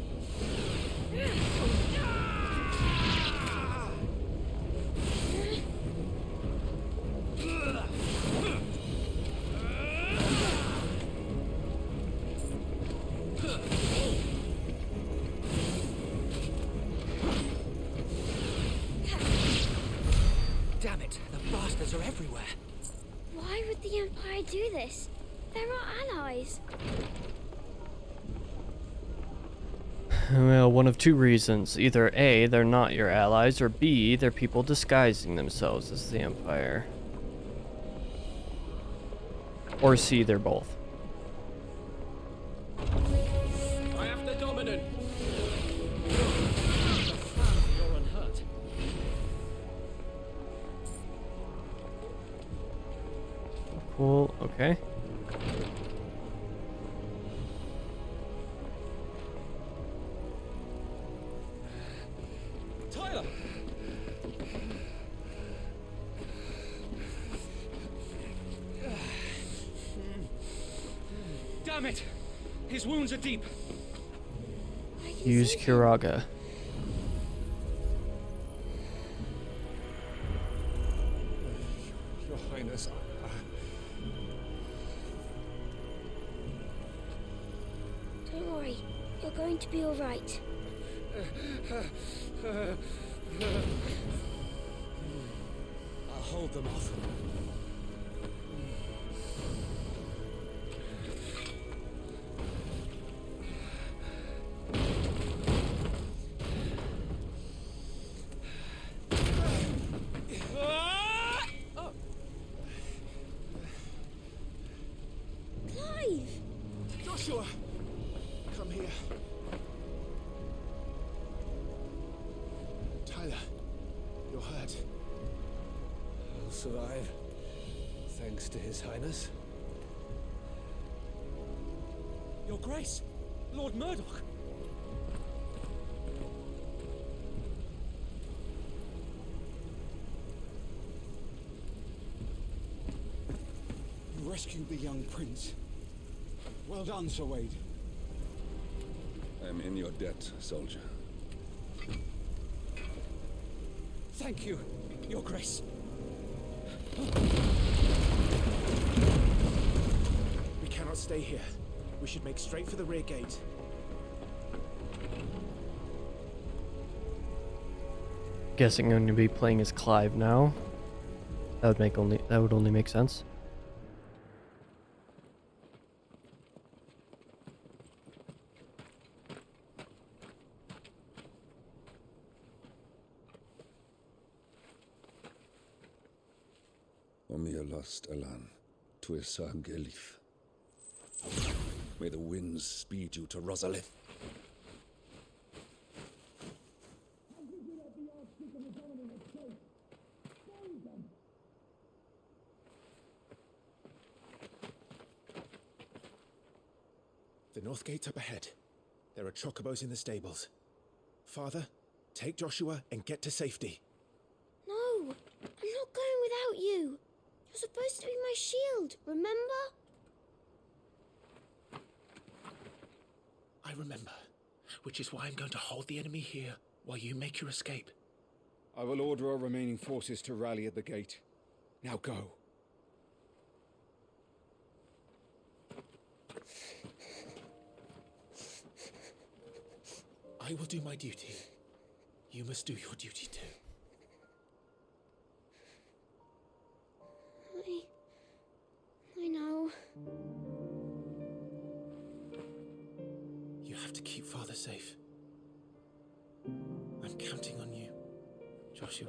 Damn it, the bastards are everywhere. Why would the Empire do this? They're our allies. Well, one of two reasons. Either A, they're not your allies, or B, they're people disguising themselves as the Empire. Or C, they're both. I have the dominant. You're unhurt. Cool, okay. Tyler! Damn it! His wounds are deep. Use Kuraga. Your Highness, Don't worry. You're going to be all right. I'll hold them off. Clive! Joshua! Come here. Tyler, you're hurt. I'll survive. Thanks to His Highness. Your Grace, Lord Murdoch. You rescued the young prince. Well done, Sir Wade. I am in your debt, soldier. Thank you, Your Grace. We cannot stay here. We should make straight for the rear gate. Guessing I'm going to be playing as Clive now. That would only make sense. Omir lost Alan, Tuisag Elif. May the winds speed you to Rosalith. The north gate's up ahead. There are chocobos in the stables. Father, take Joshua and get to safety. No, I'm not going without you. You're supposed to be my shield, remember? I remember, which is why I'm going to hold the enemy here while you make your escape. I will order our remaining forces to rally at the gate. Now go. I will do my duty. You must do your duty too. I know. to keep Father safe. I'm counting on you, Joshua.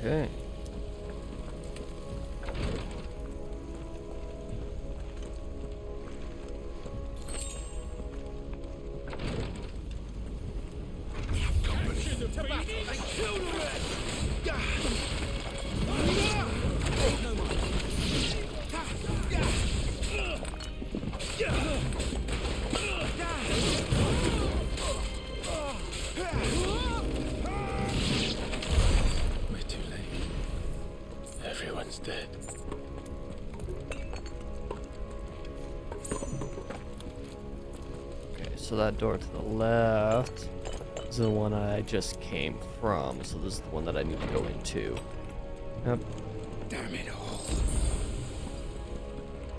Okay. Everyone's dead. Okay, so that door to the left is the one I just came from, so this is the one that I need to go into. Yep. Damn it all.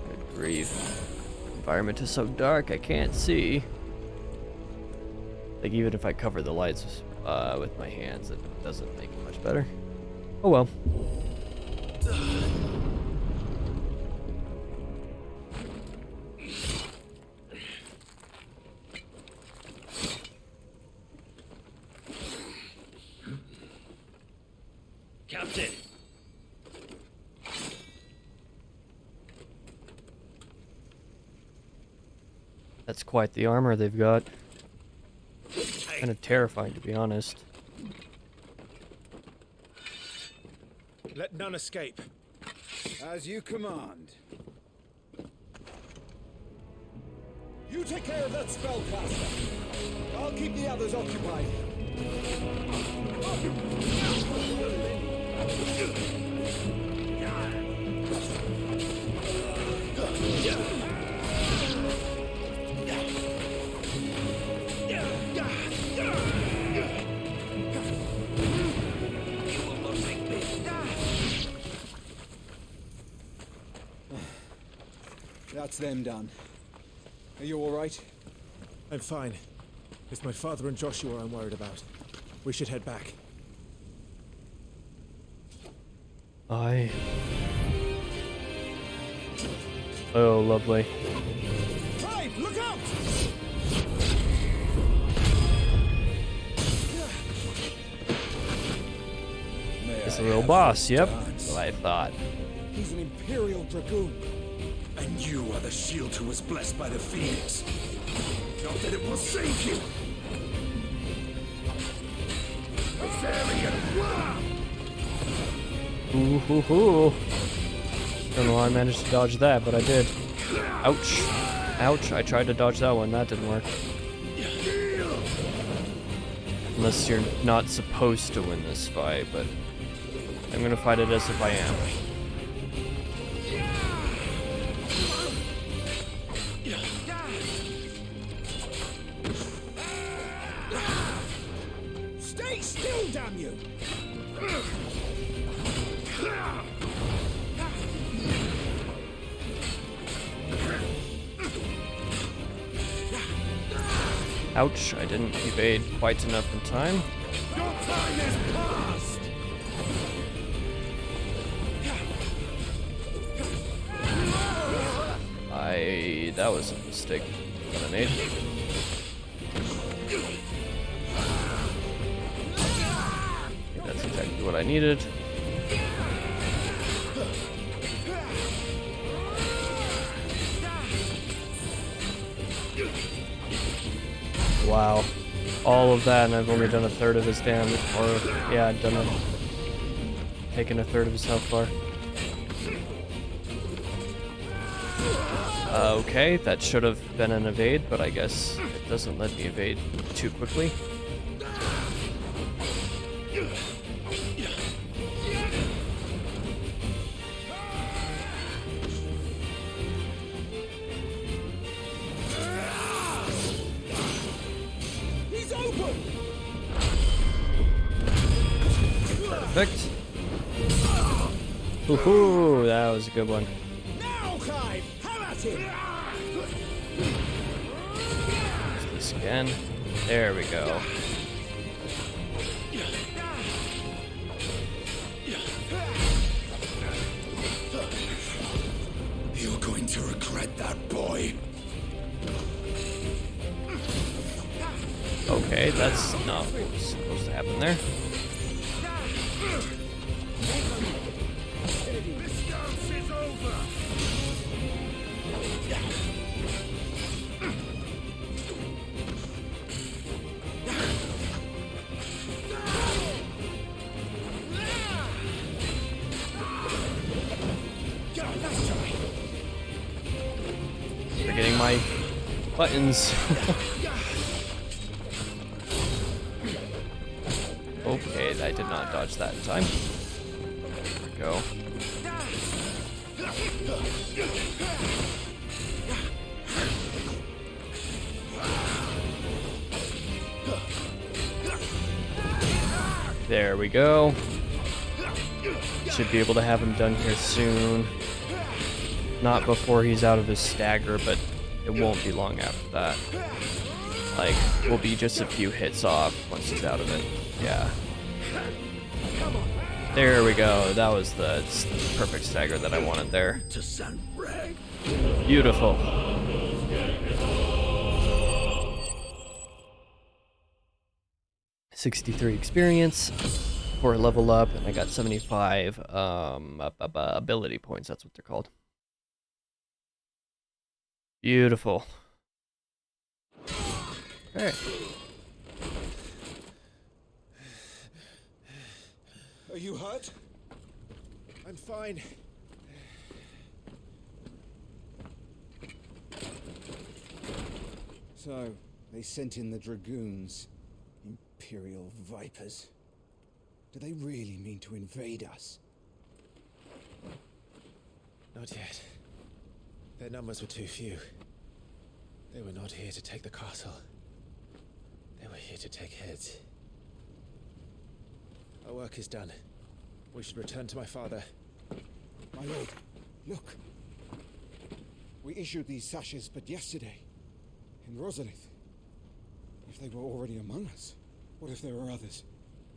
Good grief. Environment is so dark I can't see. Like, even if I cover the lights with my hands, it doesn't make it much better. Oh well. Captain! That's quite the armor they've got. Kind of terrifying, to be honest. Let none escape. As you command. You take care of that spellcaster. I'll keep the others occupied. That's them done. Are you all right? I'm fine. It's my father and Joshua I'm worried about. We should head back. Oh, lovely. Hey, look out! It's a real boss, yep. That's what I thought. He's an Imperial Dragoon. And you are the shield who was blessed by the Phoenix. Not that it will save you. Ooh, hoo, hoo. Don't know how I managed to dodge that, but I did. Ouch. Ouch, I tried to dodge that one, that didn't work. Unless you're not supposed to win this fight, but I'm gonna fight it as if I am. Stay still, damn you! Ouch, I didn't evade quite enough in time. Your time is past. That was a mistake that I made. Okay, that's exactly what I needed. Wow. All of that, and I've only done a third of his damage. Or, yeah, I've done taken a third of his health bar. Okay, that should have been an evade, but I guess it doesn't let me evade too quickly. Perfect. Woohoo! That was a good one. Now, Clive! How about it? Use this again. There we go. You're going to regret that, boy. Okay, that's not what was supposed to happen there. This dance is over! Forgetting my buttons. Okay, I did not dodge that in time. There we go. There we go. Should be able to have him done here soon. Not before he's out of his stagger, but it won't be long after that. Like, we'll be just a few hits off once he's out of it. Yeah. There we go. That was the perfect stagger that I wanted there. Beautiful. $63 experience for a level up, and I got 75 ability points. That's what they're called. Beautiful. Okay. Are you hurt? I'm fine. So, they sent in the Dragoons. Imperial Vipers. Do they really mean to invade us? Not yet. Their numbers were too few. They were not here to take the castle. They were here to take heads. Our work is done. We should return to my father. My lord, look. We issued these sashes but yesterday. In Rosalith. If they were already among us, what if there were others?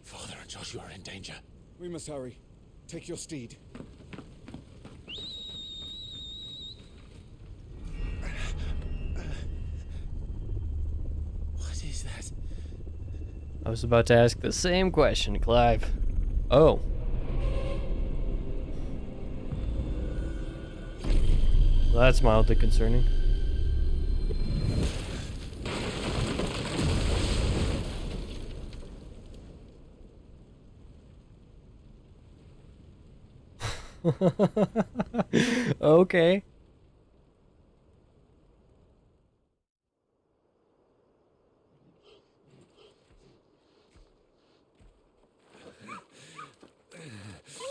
Father and Joshua are in danger. We must hurry. Take your steed. What is that? I was about to ask the same question, Clive. Oh. Well, that's mildly concerning. Okay.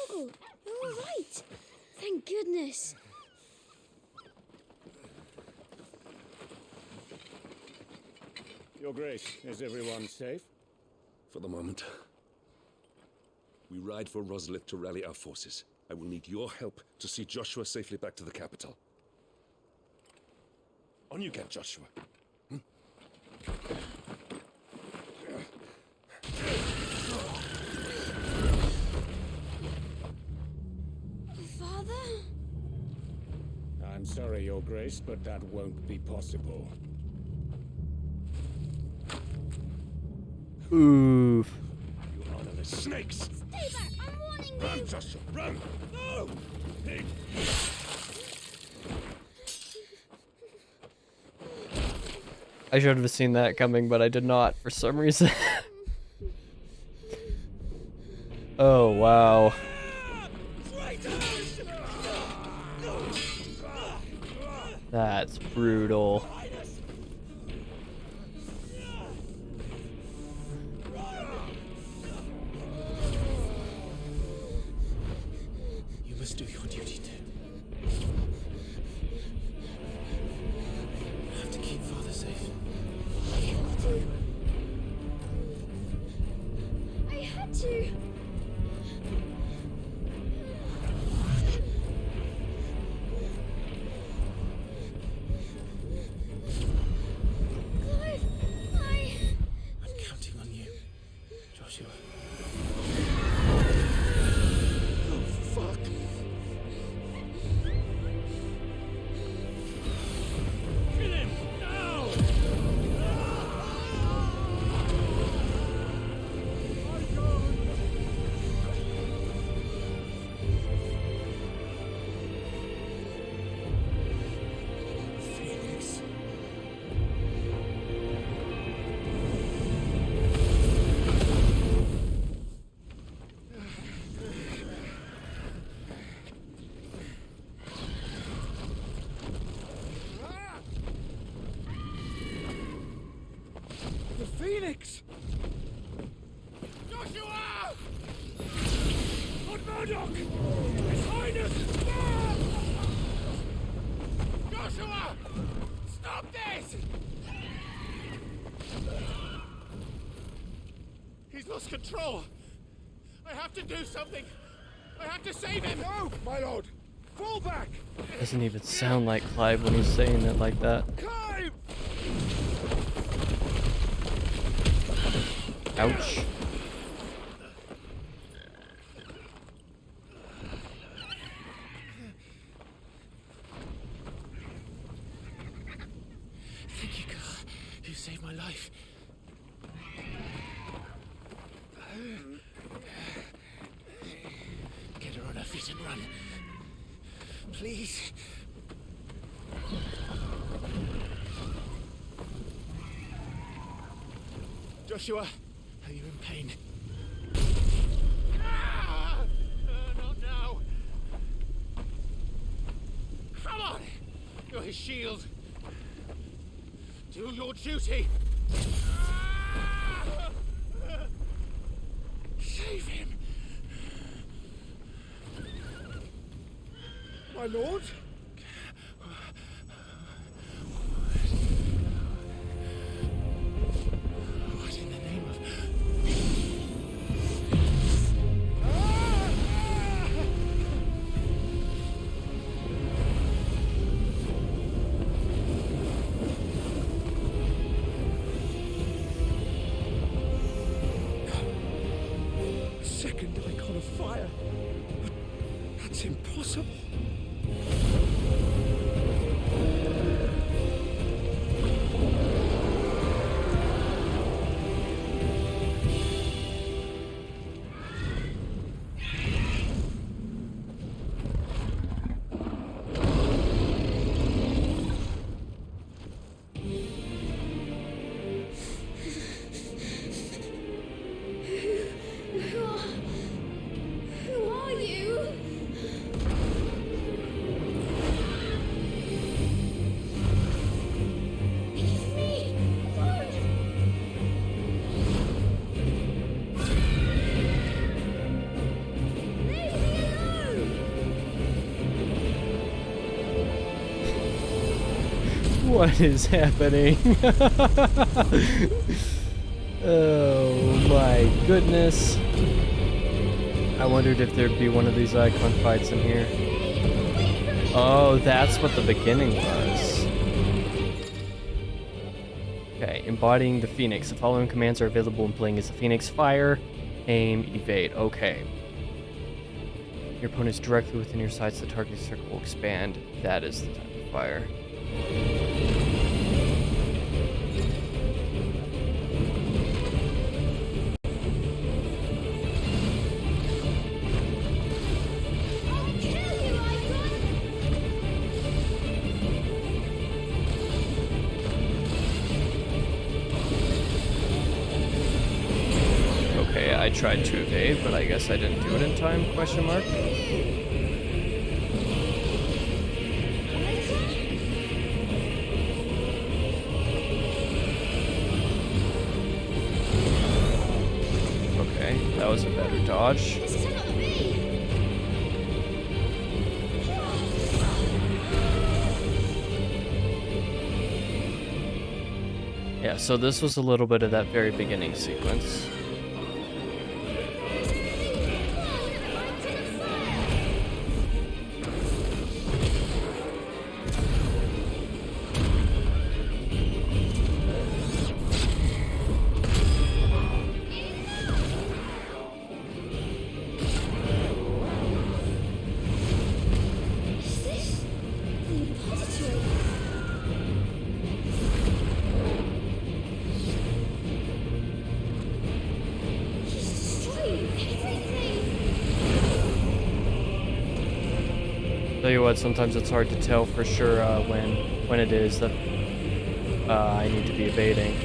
Uncle, you're all right. Thank goodness. Your Grace, is everyone safe? For the moment. We ride for Rosalith to rally our forces. I will need your help to see Joshua safely back to the capital. On you get, Joshua. Father? I'm sorry, Your Grace, but that won't be possible. Oof. You honorless snakes! Stay back! I'm warning you! Run, Joshua, run! No! Hey. I should have seen that coming, but I did not for some reason. Oh, wow. That's brutal. You must do your duty too. You have to keep Father safe. I had to. Phoenix! Joshua! Lord Murdoch! His Highness! Ah! Joshua! Stop this! He's lost control. I have to do something. I have to save him. No, my lord! Fall back! Doesn't even sound like Clive when he's saying it like that. Clive! Ouch. Thank you, girl. You saved my life. Get her on her feet and run. Please. Joshua, are you in pain? Not now. Come on! You're his shield. Do your duty. Save him. My lord? What in the name of... A second icon of fire. But that's impossible. Who are you? It's me, Lord. Leave me alone. What is happening? Oh my goodness. I wondered if there'd be one of these icon fights in here. Oh, that's what the beginning was. Okay, embodying the Phoenix. The following commands are available when playing as the Phoenix: fire, aim, evade. Okay. Your opponent's directly within your sights, the target circle will expand. That is the type of fire. Okay, I tried to evade, but I guess I didn't do it in time, question mark? Okay, that was a better dodge. Yeah, so this was a little bit of that very beginning sequence. Tell you what, sometimes it's hard to tell for sure when it is that I need to be evading.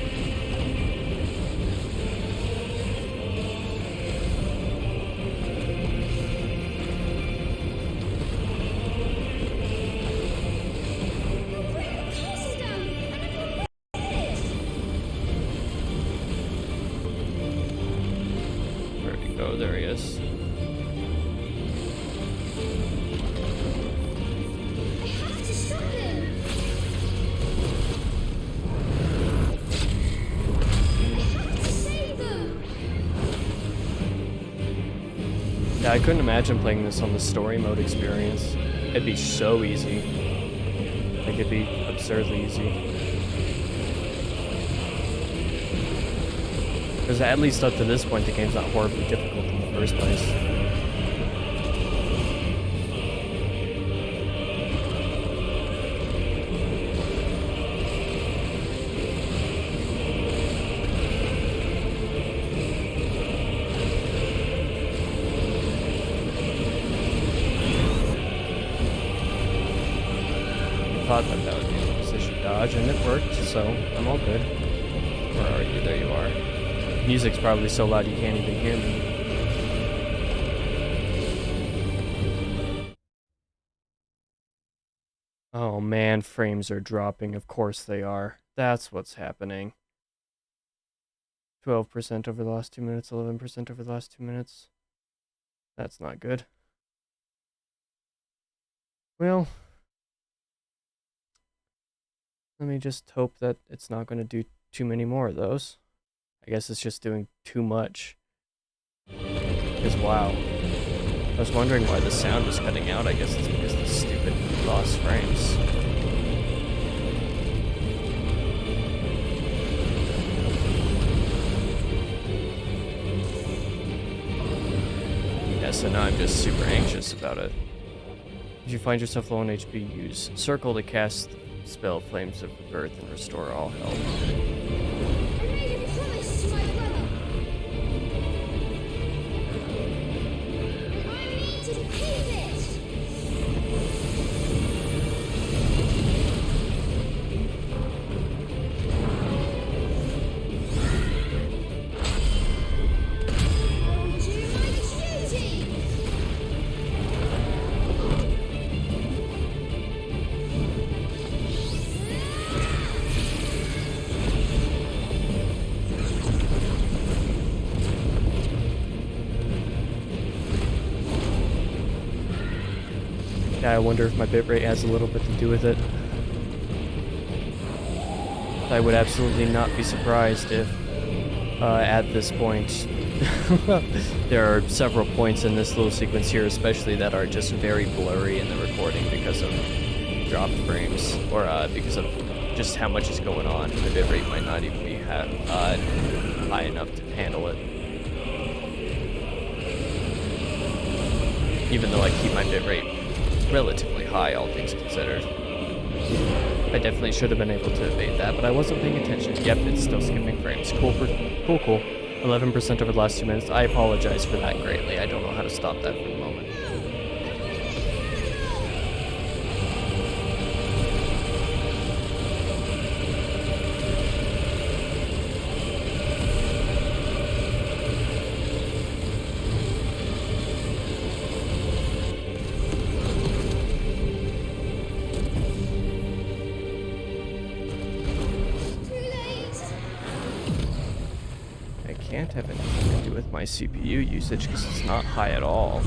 Oh, there he is. Yeah, I couldn't imagine playing this on the story mode experience. It'd be so easy. Like, it'd be absurdly easy. Because at least up to this point, the game's not horribly difficult in the first place. Thought that would be a position dodge, and it worked, so I'm all good. Where are you? There you are. Music's probably so loud you can't even hear me. Oh man, frames are dropping. Of course they are. That's what's happening. 12% over the last 2 minutes, 11% over the last 2 minutes. That's not good. Well, let me just hope that it's not going to do too many more of those. I guess it's just doing too much. Because wow. I was wondering why the sound was cutting out. I guess it's because of the stupid lost frames. Yeah, so now I'm just super anxious about it. If you find yourself low on HP, use circle to cast spell Flames of Rebirth and restore all health. Yeah, I wonder if my bitrate has a little bit to do with it. I would absolutely not be surprised if, at this point, there are several points in this little sequence here, especially that are just very blurry in the recording because of dropped frames, or because of just how much is going on. The bitrate might not even be high enough to handle it. Even though I keep my bitrate relatively high, all things considered. I definitely should have been able to evade that, but I wasn't paying attention. Yep, it's still skipping frames. Cool. 11% over the last 2 minutes. I apologize for that greatly. I don't know how to stop that for the moment. Can't have anything to do with my CPU usage because it's not high at all.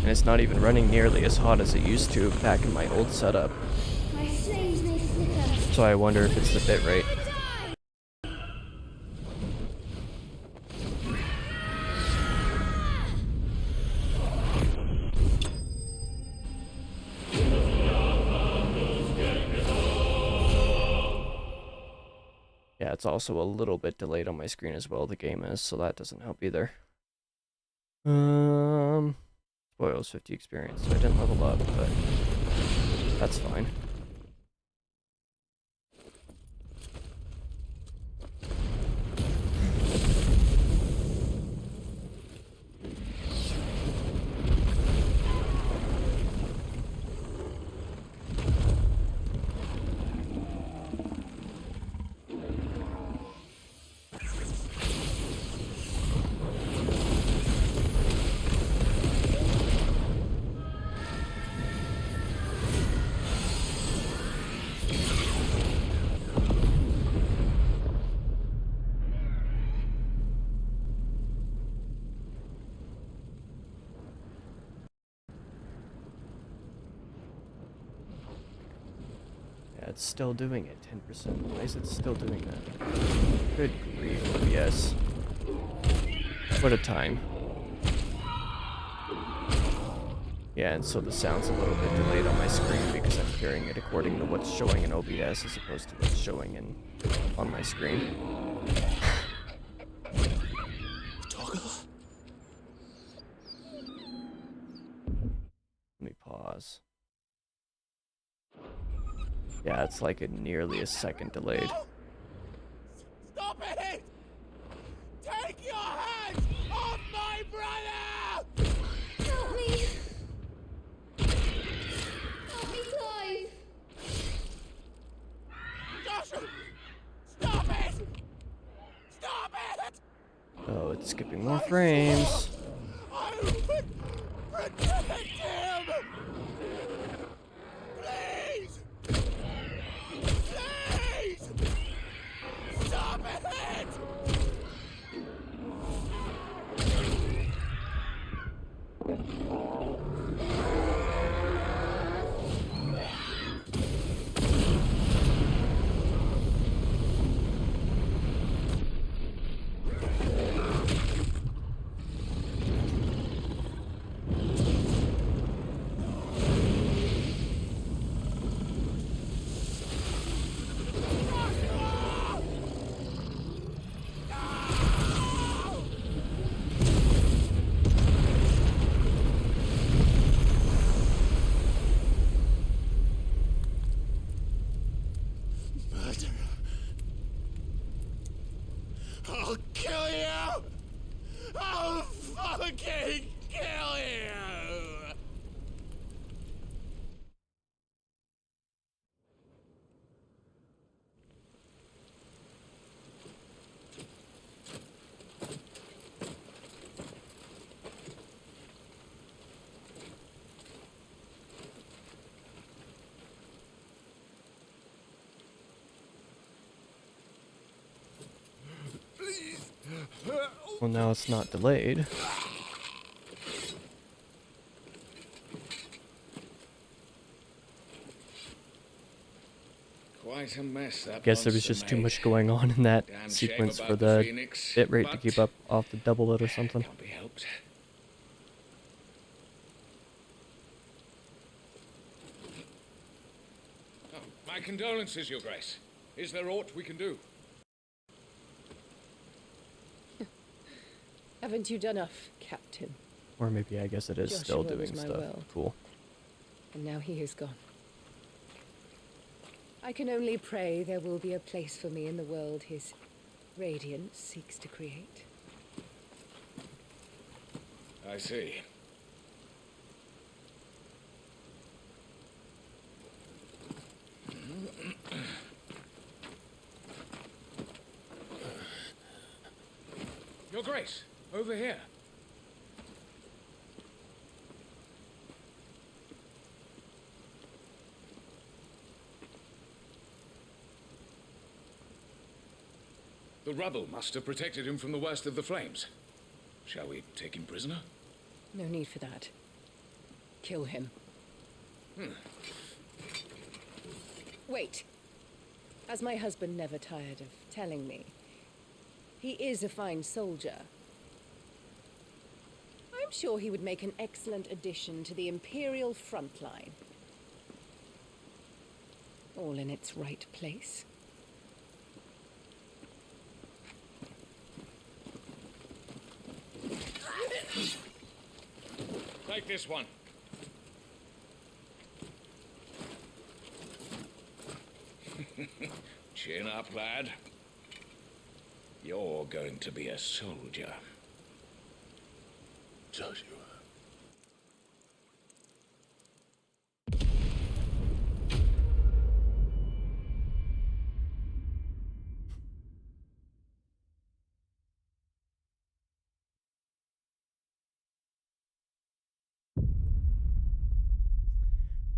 And it's not even running nearly as hot as it used to back in my old setup. My flames may flicker. So I wonder if it's the bitrate. Yeah, it's also a little bit delayed on my screen as well, the game is, so that doesn't help either. Spoils 50 experience, so I didn't level up, but that's fine. it's still doing it. 10%. Why is it still doing that? Good grief, OBS. What a time. Yeah, and so the sound's a little bit delayed on my screen because I'm hearing it according to what's showing in OBS as opposed to what's showing on my screen. Let me pause. Yeah, it's like nearly a second delayed. Stop it! Take your hands off my brother! Help me! Help me, Clive! Joshua! Stop it! Stop it! Oh, it's skipping more frames. I would protect him! Please! Please! Stop it! I'll kill you! I'll fucking kill you! Well, now it's not delayed. Quite a mess, that Guess there was monster just too made. much going on in that Damn sequence shame for about the the Phoenix, bitrate to but keep up off to double it or something. Can't be helped. Oh, my condolences, Your Grace. Is there aught we can do? Haven't you done enough, Captain? Or maybe I guess it is still Joshua was doing my stuff. world. Cool. And now he is gone. I can only pray there will be a place for me in the world his radiance seeks to create. I see. Your Grace, over here. The rubble must have protected him from the worst of the flames. Shall we take him prisoner? No need for that. Kill him. Wait. As my husband never tired of telling me, he is a fine soldier. I'm sure he would make an excellent addition to the Imperial front line. All in its right place. Take this one. Chin up, lad. You're going to be a soldier. Joshua.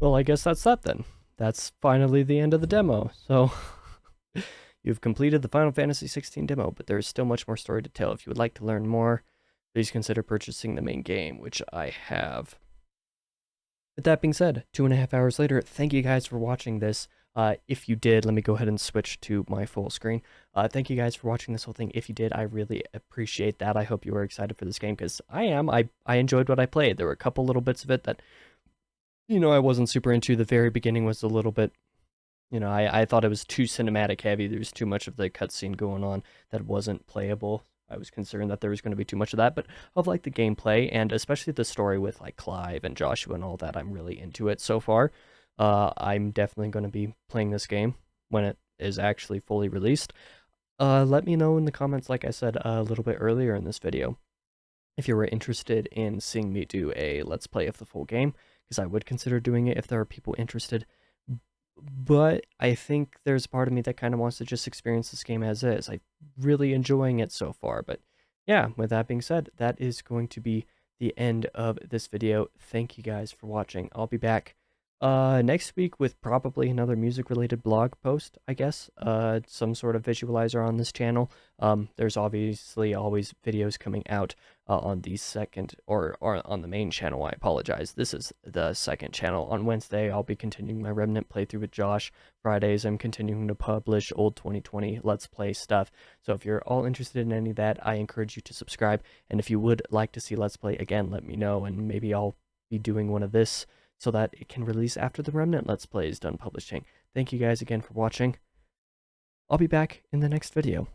Well, I guess that's that then. That's finally the end of the demo. So, you've completed the Final Fantasy XVI demo, but there's still much more story to tell. If you would like to learn more, please consider purchasing the main game, which I have. With that being said, 2.5 hours later, thank you guys for watching this. If you did, let me go ahead and switch to my full screen. Thank you guys for watching this whole thing. If you did, I really appreciate that. I hope you were excited for this game, because I am. I enjoyed what I played. There were a couple little bits of it that, I wasn't super into. The very beginning was a little bit, I thought it was too cinematic heavy. There was too much of the cutscene going on that wasn't playable. I was concerned that there was going to be too much of that, but of like the gameplay and especially the story with like Clive and Joshua and all that, I'm really into it so far. I'm definitely going to be playing this game when it is actually fully released. Let me know in the comments, like I said a little bit earlier in this video, if you were interested in seeing me do a Let's Play of the full game, because I would consider doing it if there are people interested. But I think there's a part of me that kind of wants to just experience this game as is. I'm really enjoying it so far. But yeah, with that being said, that is going to be the end of this video. Thank you guys for watching. I'll be back next week with probably another music related blog post, I guess, some sort of visualizer on this channel. There's obviously always videos coming out on the second, or on the main channel. I apologize. This is the second channel. On Wednesday, I'll be continuing my Remnant playthrough with Josh. Fridays, I'm continuing to publish old 2020 Let's Play stuff. So if you're all interested in any of that, I encourage you to subscribe. And if you would like to see Let's Play again, let me know, and maybe I'll be doing one of this so that it can release after the Remnant Let's Play is done publishing. Thank you guys again for watching. I'll be back in the next video.